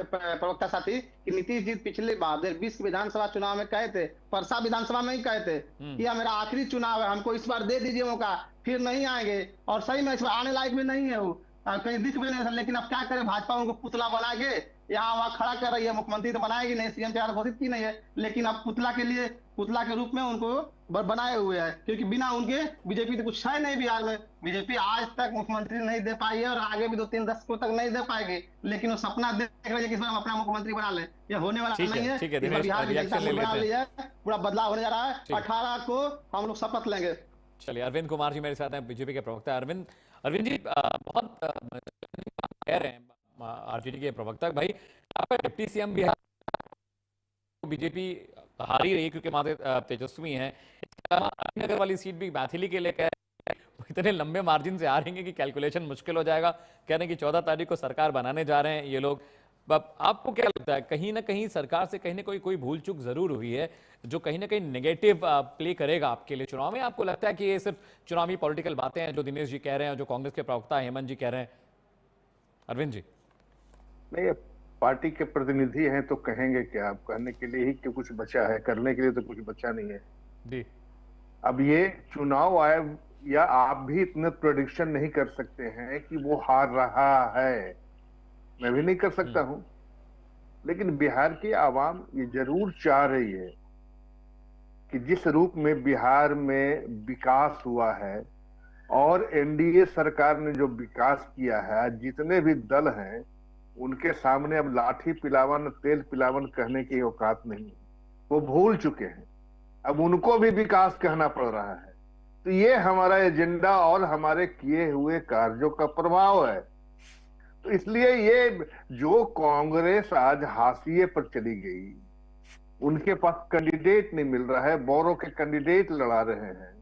प्रवक्ता साथी कि नीतीश जी पिछले 2020 के विधानसभा चुनाव में कहे थे, परसा विधानसभा में ही कहे थे कि यह मेरा आखिरी चुनाव है, हमको इस बार दे दीजिए मौका, फिर नहीं आएंगे। और सही में इस बार आने लायक भी नहीं है वो, कहीं दिख भी नहीं। लेकिन अब क्या करें, भाजपा उनको पुतला बना के यहाँ वहाँ खड़ा कर रही है। मुख्यमंत्री तो बनाएगी नहीं, CM चेहरा घोषित की नहीं है, लेकिन अब पुतला के रूप में उनको बनाए हुए हैं, क्योंकि बिना उनके बीजेपी तो कुछ है नहीं बिहार में। बीजेपी आज तक मुख्यमंत्री नहीं दे पाई है, और आगे भी 2-3 दशकों तक नहीं दे पाएगी। लेकिन वो सपना देख रही है कि इस बार हम अपना मुख्यमंत्री बना ले, ये होने वाला नहीं है। बिहार की जनता बना लिया है, पूरा बदलाव होने जा रहा है। 18 को हम लोग शपथ लेंगे। चलिए, अरविंद कुमार जी मेरे साथ हैं, बीजेपी के प्रवक्ता। अरविंद जी, बहुत कह रहे हैं आरजेडी के प्रवक्ता, भाई आपका डिप्टी CM बिहार बीजेपी हार ही रही क्योंकि माते तेजस्वी हैं। नगर वाली सीट भी मैथिली के लिए कह रहे हैं, इतने लंबे मार्जिन से हारेंगे कि कैलकुलेशन मुश्किल हो जाएगा। कह रहे हैं कि 14 तारीख को सरकार बनाने जा रहे हैं ये लोग। आपको क्या लगता है, कहीं ना कहीं सरकार से कहीं ना कोई भूल चूक जरूर हुई है, जो कहीं ना कहीं नेगेटिव प्ले करेगा आपके लिए चुनाव में? आपको लगता है कि ये सिर्फ चुनावी पॉलिटिकल बातें हैं जो दिनेश जी कह रहे हैं, जो कांग्रेस के प्रवक्ता हेमंत जी कह रहे हैं? अरविंद जी, नहीं, पार्टी के प्रतिनिधि हैं तो कहेंगे क्या, आप कहने के लिए ही कि कुछ बचा है, करने के लिए तो कुछ बचा नहीं है जी। अब ये चुनाव आयोग या आप भी इतने प्रेडिक्शन नहीं कर सकते हैं कि वो हार रहा है, मैं भी नहीं कर सकता हूं, लेकिन बिहार की आवाम ये जरूर चाह रही है कि जिस रूप में बिहार में विकास हुआ है और एनडीए सरकार ने जो विकास किया है, जितने भी दल हैं उनके सामने अब लाठी पिलावन तेल पिलावन कहने की औकात नहीं, वो भूल चुके हैं, अब उनको भी विकास कहना पड़ रहा है। तो ये हमारा एजेंडा और हमारे किए हुए कार्यों का प्रभाव है। तो इसलिए ये जो कांग्रेस आज हाशिए पर चली गई, उनके पास कैंडिडेट नहीं मिल रहा है, बोरो के कैंडिडेट लड़ा रहे हैं।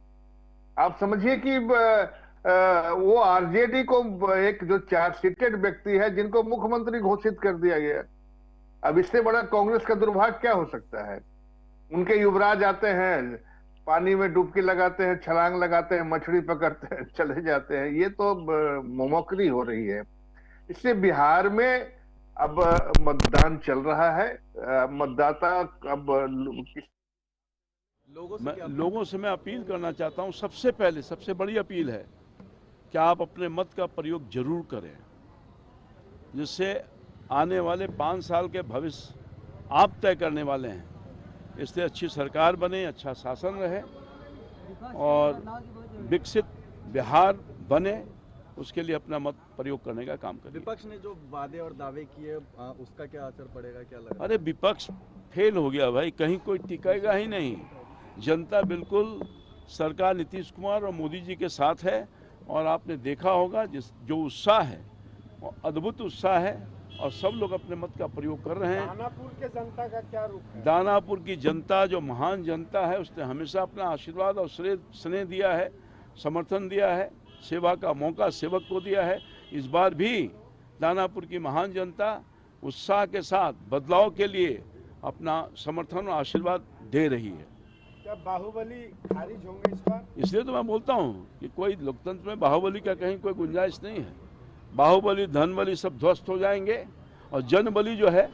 आप समझिए कि वो आरजेडी को एक जो चार्जशीटेड व्यक्ति है जिनको मुख्यमंत्री घोषित कर दिया गया, अब इससे बड़ा कांग्रेस का दुर्भाग्य क्या हो सकता है। उनके युवराज आते हैं, पानी में डुबकी लगाते हैं, छलांग लगाते हैं, मछली पकड़ते हैं, चले जाते हैं, ये तो मौमौकरी हो रही है। इससे बिहार में अब मतदान चल रहा है, मतदाता अब लोगों से मैं अपील करना चाहता हूं, सबसे पहले सबसे बड़ी अपील है कि आप अपने मत का प्रयोग जरूर करें, जिससे आने वाले 5 साल के भविष्य आप तय करने वाले हैं। इसलिए अच्छी सरकार बने, अच्छा शासन रहे और विकसित बिहार बने, उसके लिए अपना मत प्रयोग करने का काम करें। विपक्ष ने जो वादे और दावे किए उसका क्या असर पड़ेगा, क्या लगता है? अरे विपक्ष फेल हो गया भाई, कहीं कोई टिकेगा ही नहीं। जनता बिल्कुल सरकार नीतीश कुमार और मोदी जी के साथ है और आपने देखा होगा जो उत्साह है वो अद्भुत उत्साह है और सब लोग अपने मत का प्रयोग कर रहे हैं। दानापुर के जनता का क्या रुख है? दानापुर की जनता जो महान जनता है, उसने हमेशा अपना आशीर्वाद और स्नेह दिया है, समर्थन दिया है, सेवा का मौका सेवक को दिया है। इस बार भी दानापुर की महान जनता उत्साह के साथ बदलाव के लिए अपना समर्थन और आशीर्वाद दे रही है। क्या बाहुबली खारिज होंगे इस बार? इसलिए तो मैं बोलता हूँ कि कोई लोकतंत्र में बाहुबली का कहीं कोई गुंजाइश नहीं है। बाहुबली धनबली सब ध्वस्त हो जाएंगे और जनबली जो है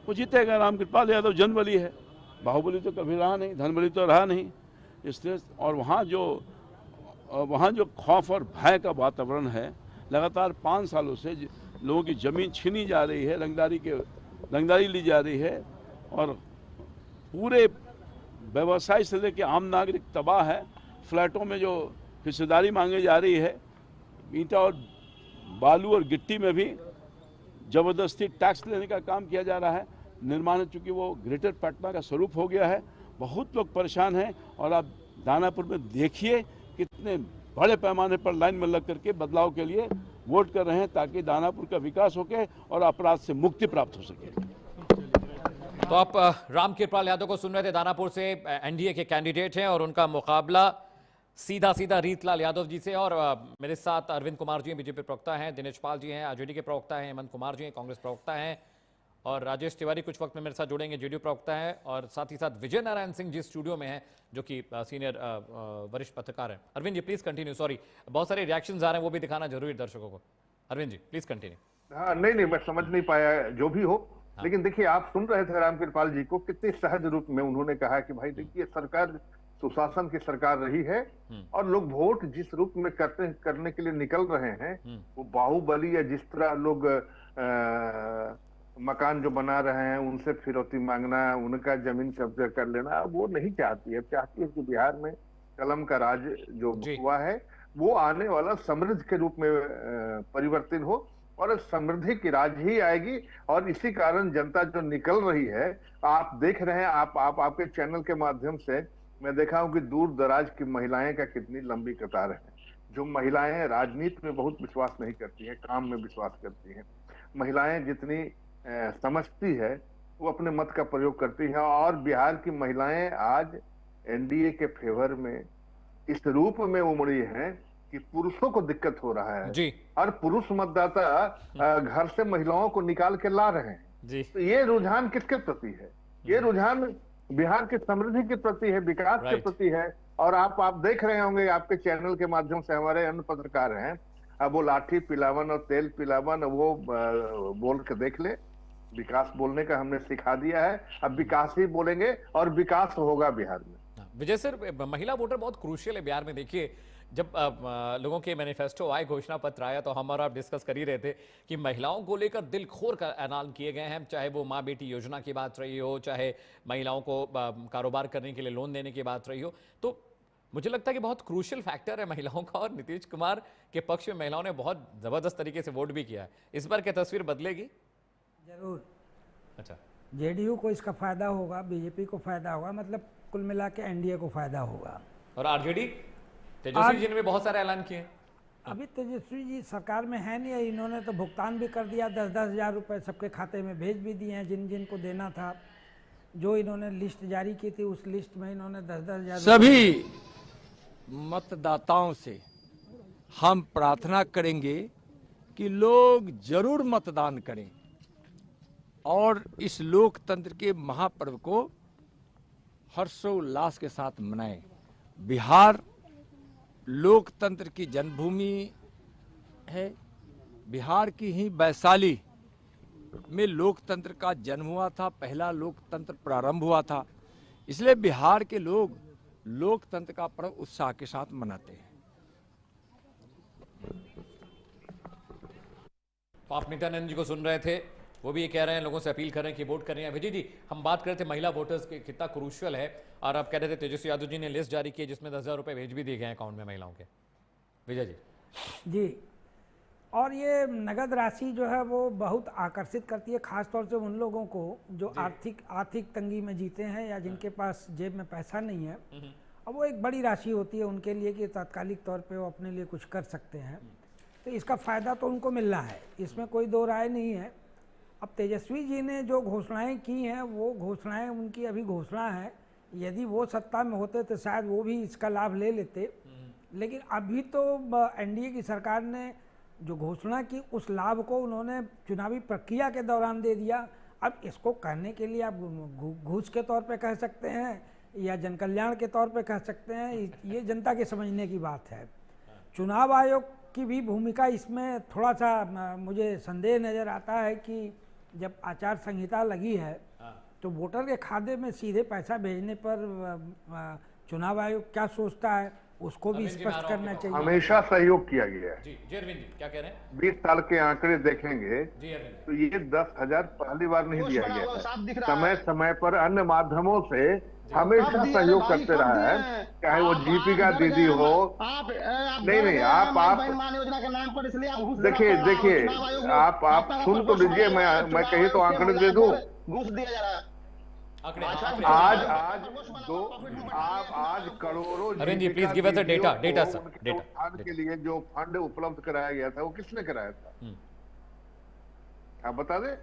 वो जीतेगा। राम कृपाल यादव जनबली है, बाहुबली तो कभी रहा नहीं, धनबली तो रहा नहीं। इसलिए और वहाँ जो खौफ और भय का वातावरण है, लगातार 5 सालों से लोगों की ज़मीन छीनी जा रही है, रंगदारी ली जा रही है और पूरे व्यवसाय से लेकर आम नागरिक तबाह है। फ्लैटों में जो हिस्सेदारी मांगी जा रही है, ईंटा और बालू और गिट्टी में भी ज़बरदस्ती टैक्स लेने का काम किया जा रहा है। निर्माण चूँकि वो ग्रेटर पटना का स्वरूप हो गया है, बहुत लोग परेशान हैं। और आप दानापुर में देखिए कितने बड़े पैमाने पर लाइन में लग करके बदलाव के लिए वोट कर रहे हैं, ताकि दानापुर का विकास हो के और अपराध से मुक्ति प्राप्त हो सके। तो आप राम कृपाल यादव को सुन रहे थे, दानापुर से एनडीए के कैंडिडेट हैं और उनका मुकाबला सीधा रीतलाल यादव जी से। और मेरे साथ अरविंद कुमार जी हैं, बीजेपी प्रवक्ता हैं, दिनेश पाल जी हैं, आरजेडी के प्रवक्ता हैं, हेमंत कुमार जी हैं, कांग्रेस प्रवक्ता हैं, और राजेश तिवारी कुछ वक्त में मेरे साथ जुड़ेंगे, जेडीयू प्रवक्ता हैं, और साथ ही साथ विजय नारायण सिंह जी स्टूडियो में हैं, जो कि सीनियर वरिष्ठ पत्रकार हैं। Arvind ji please continue, sorry बहुत सारे रिएक्शंस आ रहे हैं, वो भी दिखाना जरूरी दर्शकों को। Arvind ji please continue. हाँ नहीं मैं समझ नहीं पाया, जो भी हो। लेकिन देखिए, आप सुन रहे थे राम कृपाल जी को, कितने सहज रूप में उन्होंने कहा कि भाई देखिए, सरकार सुशासन की सरकार रही है और लोग वोट जिस रूप में करने के लिए निकल रहे हैं, वो बाहुबली या जिस तरह लोग मकान जो बना रहे हैं उनसे फिरौती मांगना, उनका जमीन कब्जा कर लेना, वो नहीं चाहती है। चाहती है कि बिहार में कलम का राज जो हुआ है वो आने वाला समृद्ध के रूप में परिवर्तित हो और समृद्धि की राज ही आएगी। और इसी कारण जनता जो निकल रही है, आप देख रहे हैं, आपके चैनल के माध्यम से मैं देखा हूं कि दूर दराज की महिलाएं का कितनी लंबी कतार है। जो महिलाएं राजनीति में बहुत विश्वास नहीं करती हैं, काम में विश्वास करती हैं। महिलाएं जितनी समझती है वो अपने मत का प्रयोग करती हैं। और बिहार की महिलाएं आज एनडीए के फेवर में इस रूप में उमड़ी हैं कि पुरुषों को दिक्कत हो रहा है जी। और पुरुष मतदाता घर से महिलाओं को निकाल के ला रहे हैं जी। तो ये रुझान किसके प्रति है? ये रुझान बिहार की समृद्धि के प्रति है, विकास के प्रति है। और आप देख रहे होंगे, आपके चैनल के माध्यम से हमारे अन्य पत्रकार हैं, अब वो लाठी पिलावन और तेल पिलावन वो बोल के देख ले। विकास बोलने का हमने सिखा दिया है, अब विकास ही बोलेंगे और विकास होगा बिहार में। विजय सर, महिला वोटर बहुत क्रूशियल है बिहार में। देखिए, जब लोगों के मैनिफेस्टो आए, घोषणा पत्र आया, तो हम और आप डिस्कस कर ही रहे थे कि महिलाओं को लेकर दिल खोर का ऐलान किए गए हैं, चाहे वो माँ बेटी योजना की बात रही हो, चाहे महिलाओं को कारोबार करने के लिए लोन देने की बात रही हो। तो मुझे लगता है कि बहुत क्रूशियल फैक्टर है महिलाओं का, और नीतीश कुमार के पक्ष में महिलाओं ने बहुत जबरदस्त तरीके से वोट भी किया है। इस बार क्या तस्वीर बदलेगी? जरूर। अच्छा, जेडीयू को इसका फायदा होगा, बीजेपी को फायदा होगा, मतलब कुल मिला के एनडीए को फायदा होगा। और आरजेडी, तेजस्वी जी ने भी बहुत सारे ऐलान किए। अभी तेजस्वी जी सरकार में है नहीं, इन्होंने तो भुगतान भी कर दिया, 10-10 हज़ार रुपये सबके खाते में भेज भी दिए हैं जिन जिन को देना था। जो इन्होंने लिस्ट जारी की थी उस लिस्ट में इन्होंने 10-10 हज़ार सभी मतदाताओं से हम प्रार्थना करेंगे कि लोग जरूर मतदान करें और इस लोकतंत्र के महापर्व को हर्षोल्लास के साथ मनाएं। बिहार लोकतंत्र की जन्मभूमि है। बिहार की ही वैशाली में लोकतंत्र का जन्म हुआ था, पहला लोकतंत्र प्रारंभ हुआ था। इसलिए बिहार के लोग लोकतंत्र का पर्व उत्साह के साथ मनाते हैं। तो आप नित्यानंद जी को सुन रहे थे, वो भी ये कह रहे हैं, लोगों से अपील कर रहे हैं कि वोट करें। विजय जी, हम बात कर रहे थे महिला वोटर्स के कितना क्रूशियल है, और आप कह रहे थे तेजस्वी यादव जी ने लिस्ट जारी की जिसमें 10,000 रुपए भेज भी दिए गए अकाउंट में महिलाओं के। विजय जी, और ये नगद राशि जो है वो बहुत आकर्षित करती है, खासतौर से उन लोगों को जो आर्थिक तंगी में जीते हैं या जिनके पास जेब में पैसा नहीं है। अब वो एक बड़ी राशि होती है उनके लिए कि तात्कालिक तौर पे वो अपने लिए कुछ कर सकते हैं, तो इसका फ़ायदा तो उनको मिल रहा है, इसमें कोई दो राय नहीं है। अब तेजस्वी जी ने जो घोषणाएं की हैं वो घोषणाएं उनकी अभी घोषणा है, यदि वो सत्ता में होते तो शायद वो भी इसका लाभ ले लेते, लेकिन अभी तो एनडीए की सरकार ने जो घोषणा की उस लाभ को उन्होंने चुनावी प्रक्रिया के दौरान दे दिया। अब इसको करने के लिए आप घूस के तौर पे कह सकते हैं या जनकल्याण के तौर पे कह सकते हैं, ये जनता के समझने की बात है। चुनाव आयोग की भी भूमिका इसमें थोड़ा सा मुझे संदेह नज़र आता है कि जब आचार संहिता लगी है तो वोटर के खाते में सीधे पैसा भेजने पर चुनाव आयोग क्या सोचता है उसको भी स्पष्ट करना चाहिए। हमेशा सहयोग किया गया है। जी अरविंद जी क्या कह रहे हैं? 20 साल के आंकड़े देखेंगे तो ये 10,000 पहली बार नहीं दिया गया, समय समय पर अन्य माध्यमों से हमेशा सहयोग करते रहा है, चाहे वो दीपिका दीदी हो। नहीं आप देखिए आप सुन तो लीजिए, मैं कही तो आंकड़े दे दूं। आज करोड़ों please give us the data sir, fund के लिए जो फंड उपलब्ध कराया गया था वो किसने कराया था, आप बता दें।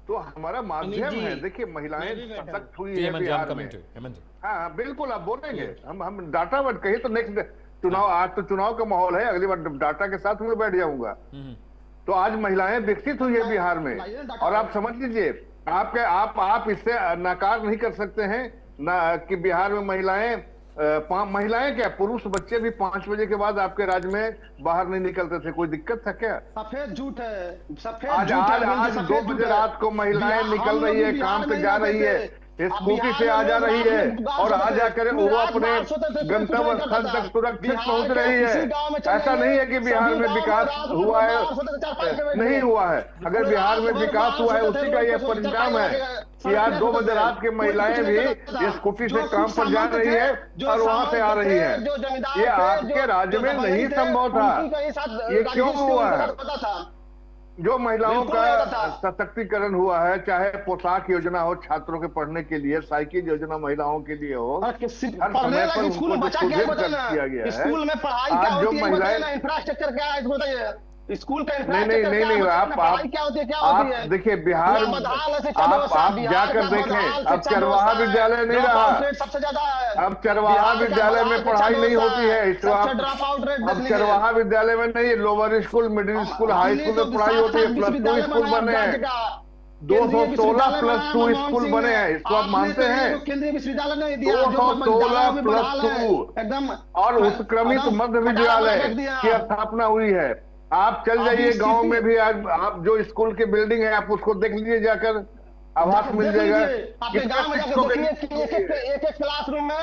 तो हमारा माध्यम है, देखिए महिलाएं सशक्त हुई है बिहार में। हाँ बिल्कुल, आप बोलेंगे, हम डाटा वर्ड कहिए तो नेक्स्ट चुनाव, आज तो चुनाव का माहौल है, अगली बार डाटा के साथ मैं बैठ जाऊंगा। तो आज महिलाएं विकसित हुई है बिहार में, और आप समझ लीजिए आप इससे नकार नहीं कर सकते हैं ना कि बिहार में महिलाएं क्या पुरुष बच्चे भी 5 बजे के बाद आपके राज्य में बाहर नहीं निकलते थे, कोई दिक्कत था क्या? सफेद झूठ है, सफेद आज 2 बजे रात को महिलाएं निकल रही है, काम पे जा रही है, स्कूटी से आ जा रही है, और आ जाकर वो अपने गंतव्य स्थल तक सुरक्षित पहुंच रही है। ऐसा नहीं है कि बिहार में विकास हुआ है, नहीं हुआ है। अगर बिहार में विकास हुआ है उसी का यह परिणाम है कि आज 2 बजे रात की महिलाएं भी स्कूटी से काम पर जा रही है और वहां से आ रही है। ये आपके राज्य में नहीं संभव था, ये क्यों हुआ है? जो महिलाओं का सशक्तिकरण हुआ है, चाहे पोशाक योजना हो छात्रों के पढ़ने के लिए, साइकिल योजना महिलाओं के लिए हो, हर समय पर उनको जो सुदृढ़ किया गया है। स्कूल में पढ़ाई क्या होती है बताइए, इंफ्रास्ट्रक्चर क्या है बताइए, स्कूल का नहीं आप देखिए बिहार में आप जाकर देखें, अब चरवाहा विद्यालय नहीं रहा, सबसे ज्यादा अब चरवाहा विद्यालय में पढ़ाई नहीं होती है, अब चरवाहा विद्यालय में नहीं, lower school, middle school, high school में पढ़ाई होती है। +2 स्कूल बने हैं, 216 +2 स्कूल बने हैं, इसको आप मानते हैं? केंद्रीय विश्वविद्यालय ने दिया 216 +2 और उत्क्रमित मध्य विद्यालय की स्थापना हुई है। आप चल जाइए गांव में भी, आज आप जो स्कूल की बिल्डिंग है आप उसको देख लीजिए जाकर, आवास मिल जाएगा। आपके गांव में जाकर देखिए एक एक क्लासरूम में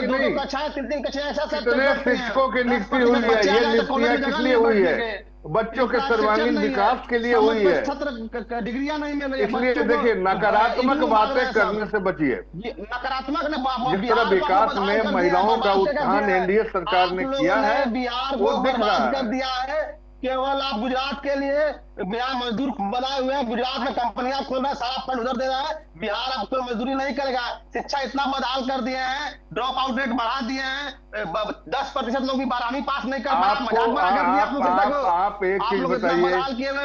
2-2 कक्षाएं 3-3 कक्षाएं ऐसा सब कितने शिक्षकों की नियुक्ति हुई है, ये नियुक्तियां किस लिए हुई है? बच्चों के सर्वांगीण विकास के लिए हुई है। डिग्रियां नहीं मिल रही है। इसलिए देखिए नकारात्मक बातें करने से बचिए। नकारात्मक ने जिस तरह विकास में महिलाओं का उत्थान एनडीए सरकार ने किया है वो दिख रहा है। कर दिया है। केवल आप गुजरात के लिए बिहार मजदूर बनाए हुए हैं, गुजरात में कंपनियां खोल रहा है, सारा फंड उधर दे रहा है। बिहार अब कोई मजदूरी नहीं करेगा। शिक्षा इतना बदहाल कर दिए हैं, ड्रॉप आउट रेट बढ़ा दिए हैं, 10% लोग भी 12वीं पास नहीं कर पा। मजाक बना कर दिया अपनी जनता को। आप एक चीज बताइए,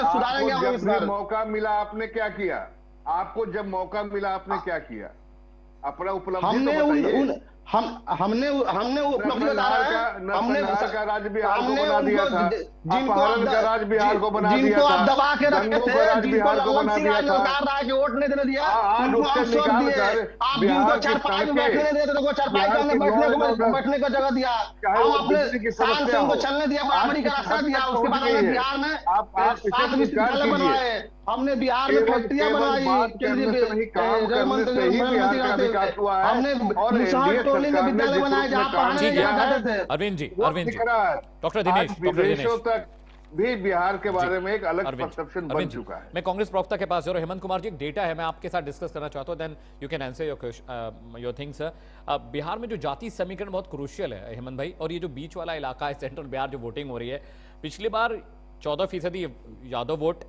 सुधारेंगे आपको जब भी मौका मिला आपने क्या किया? आपको जब मौका मिला आपने क्या किया? अपना उपलब्धि तो बताइए। हमने उपलब्धि बताया है। हमने का राज बिहार को बना दिया था, अपहरण का राज बिहार को बना दिया जिनको था, आप दबा के रखे थे, बिहार को बना दिया था, रहा कि वोट नहीं देने दिया, आज उसके निकाल कर आप जिनको चारपाई में बैठने नहीं देते तो चारपाई के अंदर बैठने का जगह दिया, हम अपने शान से उनको चलने दिया, बराबरी का रास्ता दिया। उसके बाद हमने बिहार में 7 विश्वविद्यालय बनवाए, हमने बिहार में फैक्ट्रियां बनवाई, हमने मुसहर टोली में विद्यालय बनाए जहाँ पढ़ाने जाते थे। अरविंद जी, डॉक्टर दिनेश तक भी बिहार के बारे में एक अलग परसेप्शन बन चुका है। मैं कांग्रेस प्रवक्ता के पास जा रहा हूं। हेमंत कुमार जी, एक डेटा है, मैं आपके साथ डिस्कस करना चाहता हूं, then you can answer your things. Bihar में जो जाति समीकरण बहुत क्रूशियल है हेमंत भाई, और ये जो बीच वाला इलाका है सेंट्रल बिहार, जो वोटिंग हो रही है, पिछली बार 14% यादव वोट,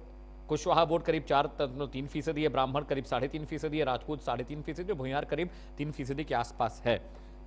कुशवाहा वोट करीब 3% है, ब्राह्मण करीब 3.5% है, राजपूत 3.5%, भुइयार करीब 3% के आसपास है।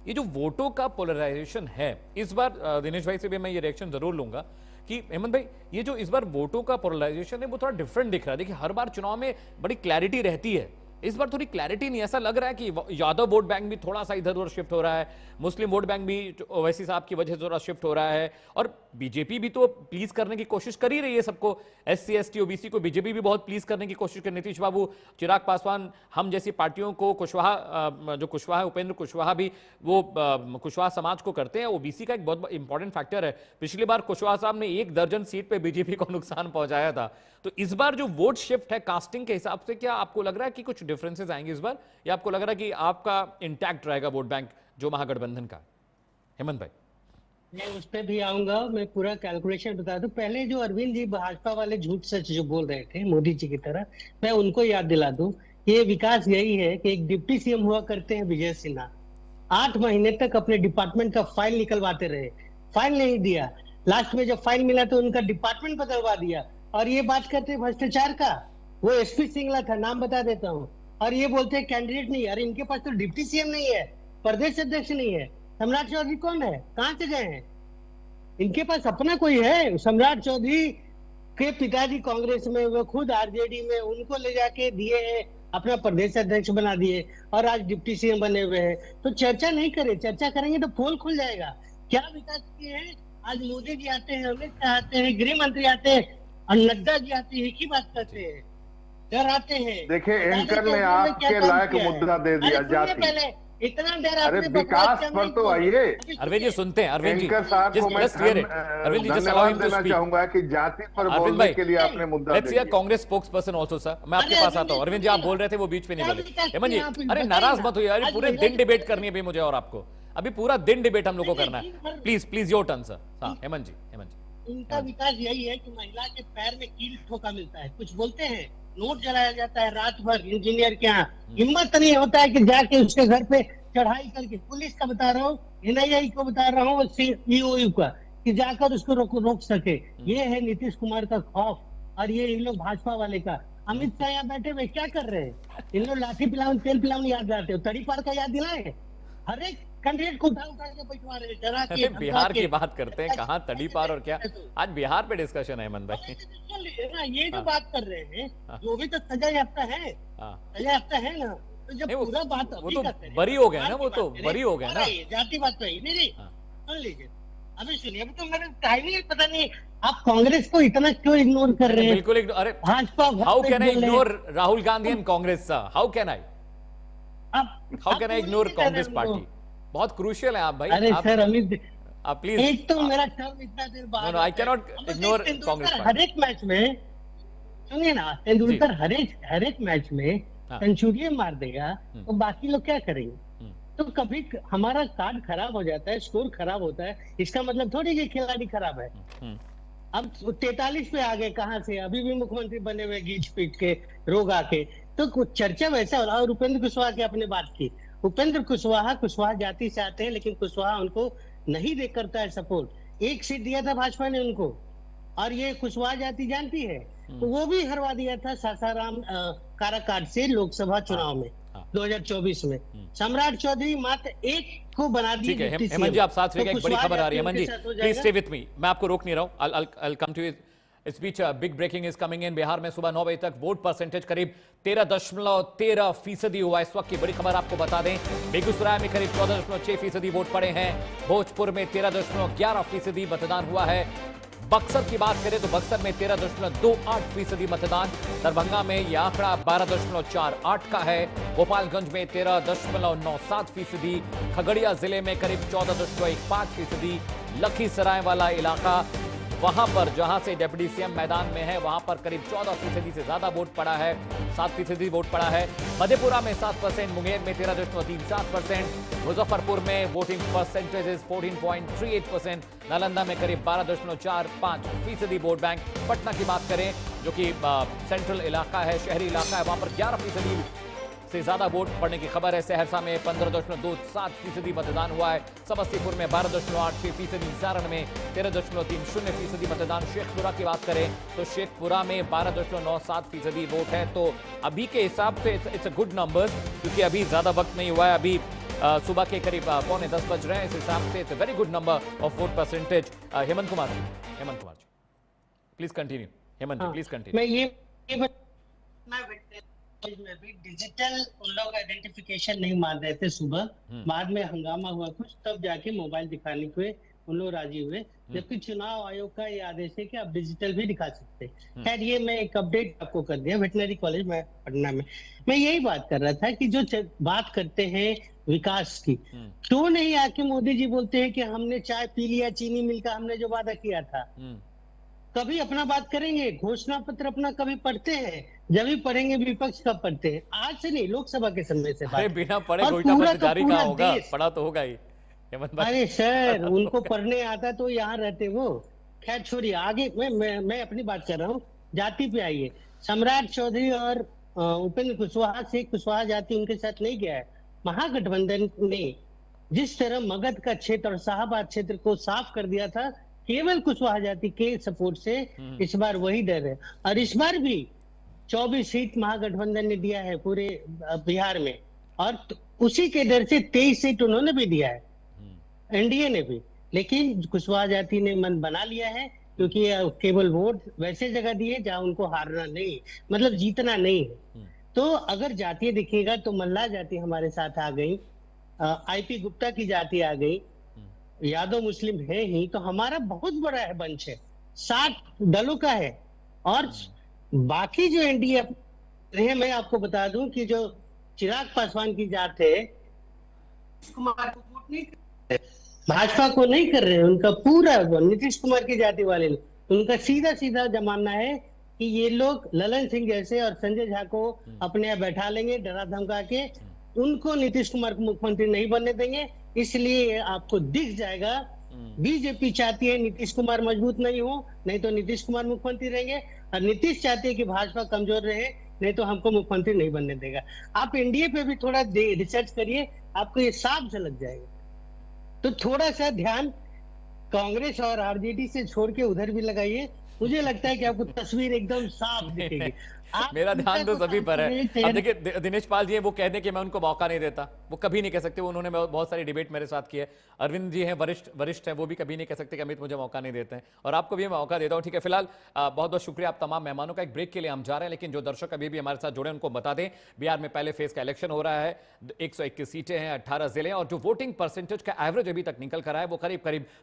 ये जो वोटों का पोलराइजेशन है, इस बार दिनेश भाई से भी मैं ये रिएक्शन जरूर लूंगा कि हेमंत भाई ये जो इस बार वोटों का पोलराइजेशन है वो थोड़ा डिफरेंट दिख रहा है। देखिए हर बार चुनाव में बड़ी क्लैरिटी रहती है, इस बार थोड़ी क्लैरिटी नहीं, ऐसा लग रहा है कि यादव वोट बैंक भी थोड़ा सा इधर उधर शिफ्ट हो रहा है, मुस्लिम वोट बैंक भी ओवैसी साहब की वजह से थोड़ा शिफ्ट हो रहा है, और बीजेपी भी तो प्लीज करने की कोशिश कर ही रही है सबको, SC ST OBC को बीजेपी भी बहुत प्लीज करने की कोशिश कर, नीतीश बाबू, चिराग पासवान, हम जैसी पार्टियों को, कुशवाहा जो कुशवाहा उपेंद्र कुशवाहा भी वो कुशवाहा समाज को करते हैं। OBC का एक बहुत इंपॉर्टेंट फैक्टर है। पिछली बार कुशवाहा साहब ने 1 दर्जन सीट पे बीजेपी को नुकसान पहुंचाया था। तो इस बार जो वोट शिफ्ट है कास्टिंग के हिसाब से, क्या आपको लग रहा है कि कुछ डिफरेंसेस आएंगे इस बार, या आपको लग रहा है कि आपका इंटैक्ट रहेगा वोट बैंक जो महागठबंधन का? हेमंत भाई, मैं उस पर भी आऊंगा, मैं पूरा कैलकुलेशन बता दूं। पहले जो अरविंद जी भाजपा वाले झूठ सच जो बोल रहे थे मोदी जी की तरह, मैं उनको याद दिला दूं, ये विकास यही है कि एक डिप्टी CM हुआ करते हैं विजय सिन्हा, 8 महीने तक अपने डिपार्टमेंट का फाइल निकलवाते रहे, फाइल नहीं दिया, लास्ट में जब फाइल मिला तो उनका डिपार्टमेंट बदलवा दिया। और ये बात करते हैं भ्रष्टाचार का, वो SP सिंगला था, नाम बता देता हूँ, और ये बोलते हैं कैंडिडेट नहीं। अरे इनके पास तो डिप्टी CM नहीं है, प्रदेश अध्यक्ष नहीं है। सम्राट चौधरी कौन है, कहाँ से गए हैं? इनके पास अपना कोई है? सम्राट चौधरी के पिताजी कांग्रेस में, वो खुद RJD में, उनको ले जाके दिए हैं, अपना प्रदेश अध्यक्ष बना दिए, और आज डिप्टी CM बने हुए हैं। तो चर्चा नहीं करे, चर्चा करेंगे तो पोल खुल जाएगा। क्या विकास किए हैं? आज मोदी जी आते हैं, अमित शाह आते हैं, गृह मंत्री आते हैं, और नड्डा जी आते हैं, एक ही बात करते हैं, डर आते हैं। देखिए एंकर ने आपके लायक मुद्दा दे दिया, जाति पहले इतना डर। अरे विकास पर तो आइए। अरविंद जी सुनते हैं, अरविंद जी साहब को मैं धन्यवाद देना चाहूंगा कि जाति पर बोलने के लिए आपने मुद्दा let's hear Congress spokes person also. Sir मैं आपके पास आता हूं। अरविंद जी आप बोल रहे थे, वो बीच में नहीं बोले। हेमंत जी अरे नाराज मत होइए, अरे पूरे दिन डिबेट करनी है भी मुझे और आपको, अभी पूरा दिन डिबेट हम लोग को करना है। Please your turn sir. हाँ हेमंत जी। इनका विकास यही है कि महिला के पैर में कील ठोका मिलता है, कुछ बोलते हैं, नोट जलाया जाता है रात भर इंजीनियर के यहाँ, हिम्मत नहीं होता है कि जाके उसके घर पे चढ़ाई करके, पुलिस का बता रहा हूँ, NIA को बता रहा हूँ, EOU का, कि जाकर उसको रोक सके। ये है नीतीश कुमार का खौफ, और ये इन लोग भाजपा वाले का। अमित शाह यहाँ बैठे हुए क्या कर रहे हैं? इन लोग लाठी पिलावन तेल पिलावन याद दिलाते हो, तड़ी पार का याद दिलाए, हर एक कैंडिडेट को उठा के बैठवा रहे हैं। बिहार की बात करते हैं, कहाँ तड़ी पार और क्या, आज बिहार पे डिस्कशन है हेमंत भाई। ये जो बात कर रहे हैं, जो भी तो सजा याफ्ता है, सजा याफ्ता है ना, तो जब पूरा बात वो तो बरी हो गए ना, वो तो बरी हो गए ना, जाति बात तो नहीं। सुन लीजिए, अभी सुनिए, अभी तो मेरे टाइमिंग पता नहीं आप कांग्रेस को इतना क्यों इग्नोर कर रहे हैं? बिल्कुल अरे Bhajpa, how can I ignore Rahul Gandhi and Congress sir? How can I ignore Congress party? बहुत क्रूशियल है आप भाई। अरे सर अमित आप प्लीज। एक तो मेरा टर्म इतना देर बाद, I can not ignore Congress party. हर एक मैच में सुनिए ना, तेंदुलकर हर एक मैच में सेंचुरी मार देगा तो बाकी लोग क्या करेंगे? तो कभी हमारा कार्ड खराब हो जाता है, स्कोर खराब होता है, इसका मतलब थोड़ी कि खिलाड़ी खराब है। अब 43 पे आ गए, कहां से? अभी भी मुख्यमंत्री बने हुए गीच पीट के, रोग आके। तो कुछ चर्चा वैसा हो रहा। और उपेंद्र कुशवाहा की आपने बात की, उपेंद्र कुशवाहा जाति से आते हैं, लेकिन कुशवाहा उनको नहीं दे करता है सपोर्ट। एक सीट दिया था भाजपा ने उनको, और ये कुशवाहा जाति जानती है, तो वो भी हरवा दिया था सासाराम काराकाट से लोकसभा चुनाव में 2024 में। सम्राट चौधरी मात्र एक को बना दिया। ठीक है हेमंत जी, आप साथ रहिएगा, एक बड़ी खबर आ रही है। Hemant ji please stay with मी, मैं आपको रोक नहीं रहा हूं। I'll come to इस बीच big breaking is coming in. Bihar में सुबह 9 बजे तक वोट परसेंटेज करीब 13.13% हुआ। इस वक्त की बड़ी खबर आपको बता दें, बेगूसराय में करीब 14.6% वोट पड़े हैं। भोजपुर में 13.11% मतदान हुआ है। बक्सर की बात करें तो बक्सर में 13.28% मतदान। दरभंगा में यह आंकड़ा 12.48 का है। गोपालगंज में 13.97%। खगड़िया जिले में करीब 14.15%। लखीसराय वाला इलाका, वहां पर जहां से डिप्टी सीएम मैदान में है, वहां पर करीब 14% से ज्यादा वोट पड़ा है, 7% वोट पड़ा है। मधेपुरा में 7%, मुंगेर में 13.37%, मुजफ्फरपुर में वोटिंग परसेंटेज 14.38%, नालंदा में करीब 12.45% वोट बैंक। पटना की बात करें जो कि सेंट्रल इलाका है, शहरी इलाका है, वहां पर 11% से ज्यादा वोट पड़ने की खबर है। सहरसा में 15.27% मतदान हुआ है। समस्तीपुर में 12.86%, सारण में 13.30% मतदान। शेखपुरा की बात करें तो शेखपुरा में 12.97% वोट है। तो अभी के हिसाब से इट्स अ गुड नंबर, क्योंकि अभी ज्यादा वक्त नहीं हुआ है, अभी सुबह के करीब 9:45 बज रहे हैं। इस हिसाब से it's a very good number of vote percentage. Hemant Kumar ji please continue. Hemant ji please continue. मैं ये में भी डिजिटल उन लोग आइडेंटिफिकेशन नहीं मान रहे थे सुबह, बाद में हंगामा हुआ कुछ, तब जाके मोबाइल दिखाने के उन लोग राजी हुए। जबकि चुनाव आयोग का ये आदेश है कि आप डिजिटल भी दिखा सकते हैं। खैर ये मैं एक अपडेट आपको कर दिया। वेटनरी कॉलेज में पटना में मैं यही बात कर रहा था कि जो बात करते हैं विकास की, क्यों नहीं आके मोदी जी बोलते हैं कि हमने चाय पी लिया चीनी मिल का, हमने जो वादा किया था। कभी अपना बात करेंगे, घोषणा पत्र अपना कभी पढ़ते हैं, जब भी पढ़ेंगे विपक्ष का पढ़ते हैं। आज से नहीं, लोकसभा के समय से। अरे बिना पढ़े घोषणा पत्र जारी कहाँ होगा? पढ़ा तो होगा ही। अरे सर उनको पढ़ने आता तो यहाँ रहते वो। खैर छोड़िए, आगे मैं अपनी बात कर रहा हूँ। जाति पे आइए, सम्राट चौधरी और उपेंद्र कुशवाहा से कुशवाहा जाति उनके साथ नहीं गया है। महागठबंधन ने जिस तरह मगध का क्षेत्र और शाहबाद क्षेत्र को साफ कर दिया था केवल कुशवाहा जाति के सपोर्ट से, इस बार वही डर है। और इस बार भी 24 सीट महागठबंधन ने दिया है पूरे बिहार में, और उसी के डर से 23 सीट उन्होंने भी दिया है, एनडीए ने भी। लेकिन कुशवाहा जाति ने मन बना लिया है, क्योंकि केवल वोट वैसे जगह दिए जहां उनको हारना नहीं, मतलब जीतना नहीं है। तो अगर जाति दिखेगा तो मल्लाह जाति हमारे साथ आ गई, आईपी गुप्ता की जाति आ गई, यादव मुस्लिम है ही, तो हमारा बहुत बड़ा है बंच है, 60 दलों का है। और बाकी जो एनडीए है, मैं आपको बता दूं कि जो चिराग पासवान की जात है, कुमार को वोट नहीं कर रहे, भाजपा को नहीं कर रहे, उनका पूरा नीतीश कुमार की जाति वाले लोग, उनका सीधा सीधा जमाना है कि ये लोग ललन सिंह जैसे और संजय झा को अपने यहाँ बैठा लेंगे डरा धमका के, उनको नीतीश कुमार को मुख्यमंत्री नहीं बनने देंगे। इसलिए आपको दिख जाएगा बीजेपी चाहती है नीतीश कुमार मजबूत नहीं हो, नहीं तो नीतीश कुमार मुख्यमंत्री रहेंगे, और नीतीश चाहते हैं कि भाजपा कमजोर रहे, नहीं तो हमको मुख्यमंत्री नहीं बनने देगा। आप एनडीए पे भी थोड़ा रिसर्च करिए, आपको ये साफ झलक जाएगा। तो थोड़ा सा ध्यान कांग्रेस और आरजेडी से छोड़ के उधर भी लगाइए, मुझे लगता है कि आपको तस्वीर एकदम साफ दिखेगी। मेरा ध्यान तो सभी पर है। अब देखिए दिनेश पाल जी हैं, वो कह दें कि मैं उनको मौका नहीं देता, वो कभी नहीं कह सकते। उन्होंने बहुत सारी डिबेट मेरे साथ की है। अरविंद जी हैं, वरिष्ठ हैं, वो भी कभी नहीं कह सकते कि अमित मुझे मौका नहीं देते हैं, और आपको भी मैं मौका देता हूं। ठीक है, फिलहाल बहुत बहुत शुक्रिया आप तमाम मेहमानों का। एक ब्रेक के लिए हम जा रहे हैं, लेकिन जो दर्शक अभी भी हमारे साथ जुड़े उनको बता दें, बिहार में पहले फेज का इलेक्शन हो रहा है, 121 सीटें हैं, 18 जिले, और जो वोटिंग परसेंटेज का एवरेज अभी तक निकल कर आया है वो करीब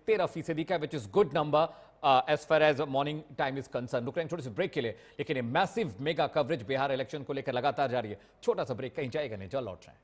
13% का, which is good number as far as morning time is concern. रुक रहे हैं छोटे से ब्रेक के लिए, लेकिन ये massive mega coverage Bihar election को लेकर लगातार जारी है। छोटा सा ब्रेक, कहीं जाएगा नहीं, जल्द लौट रहे हैं।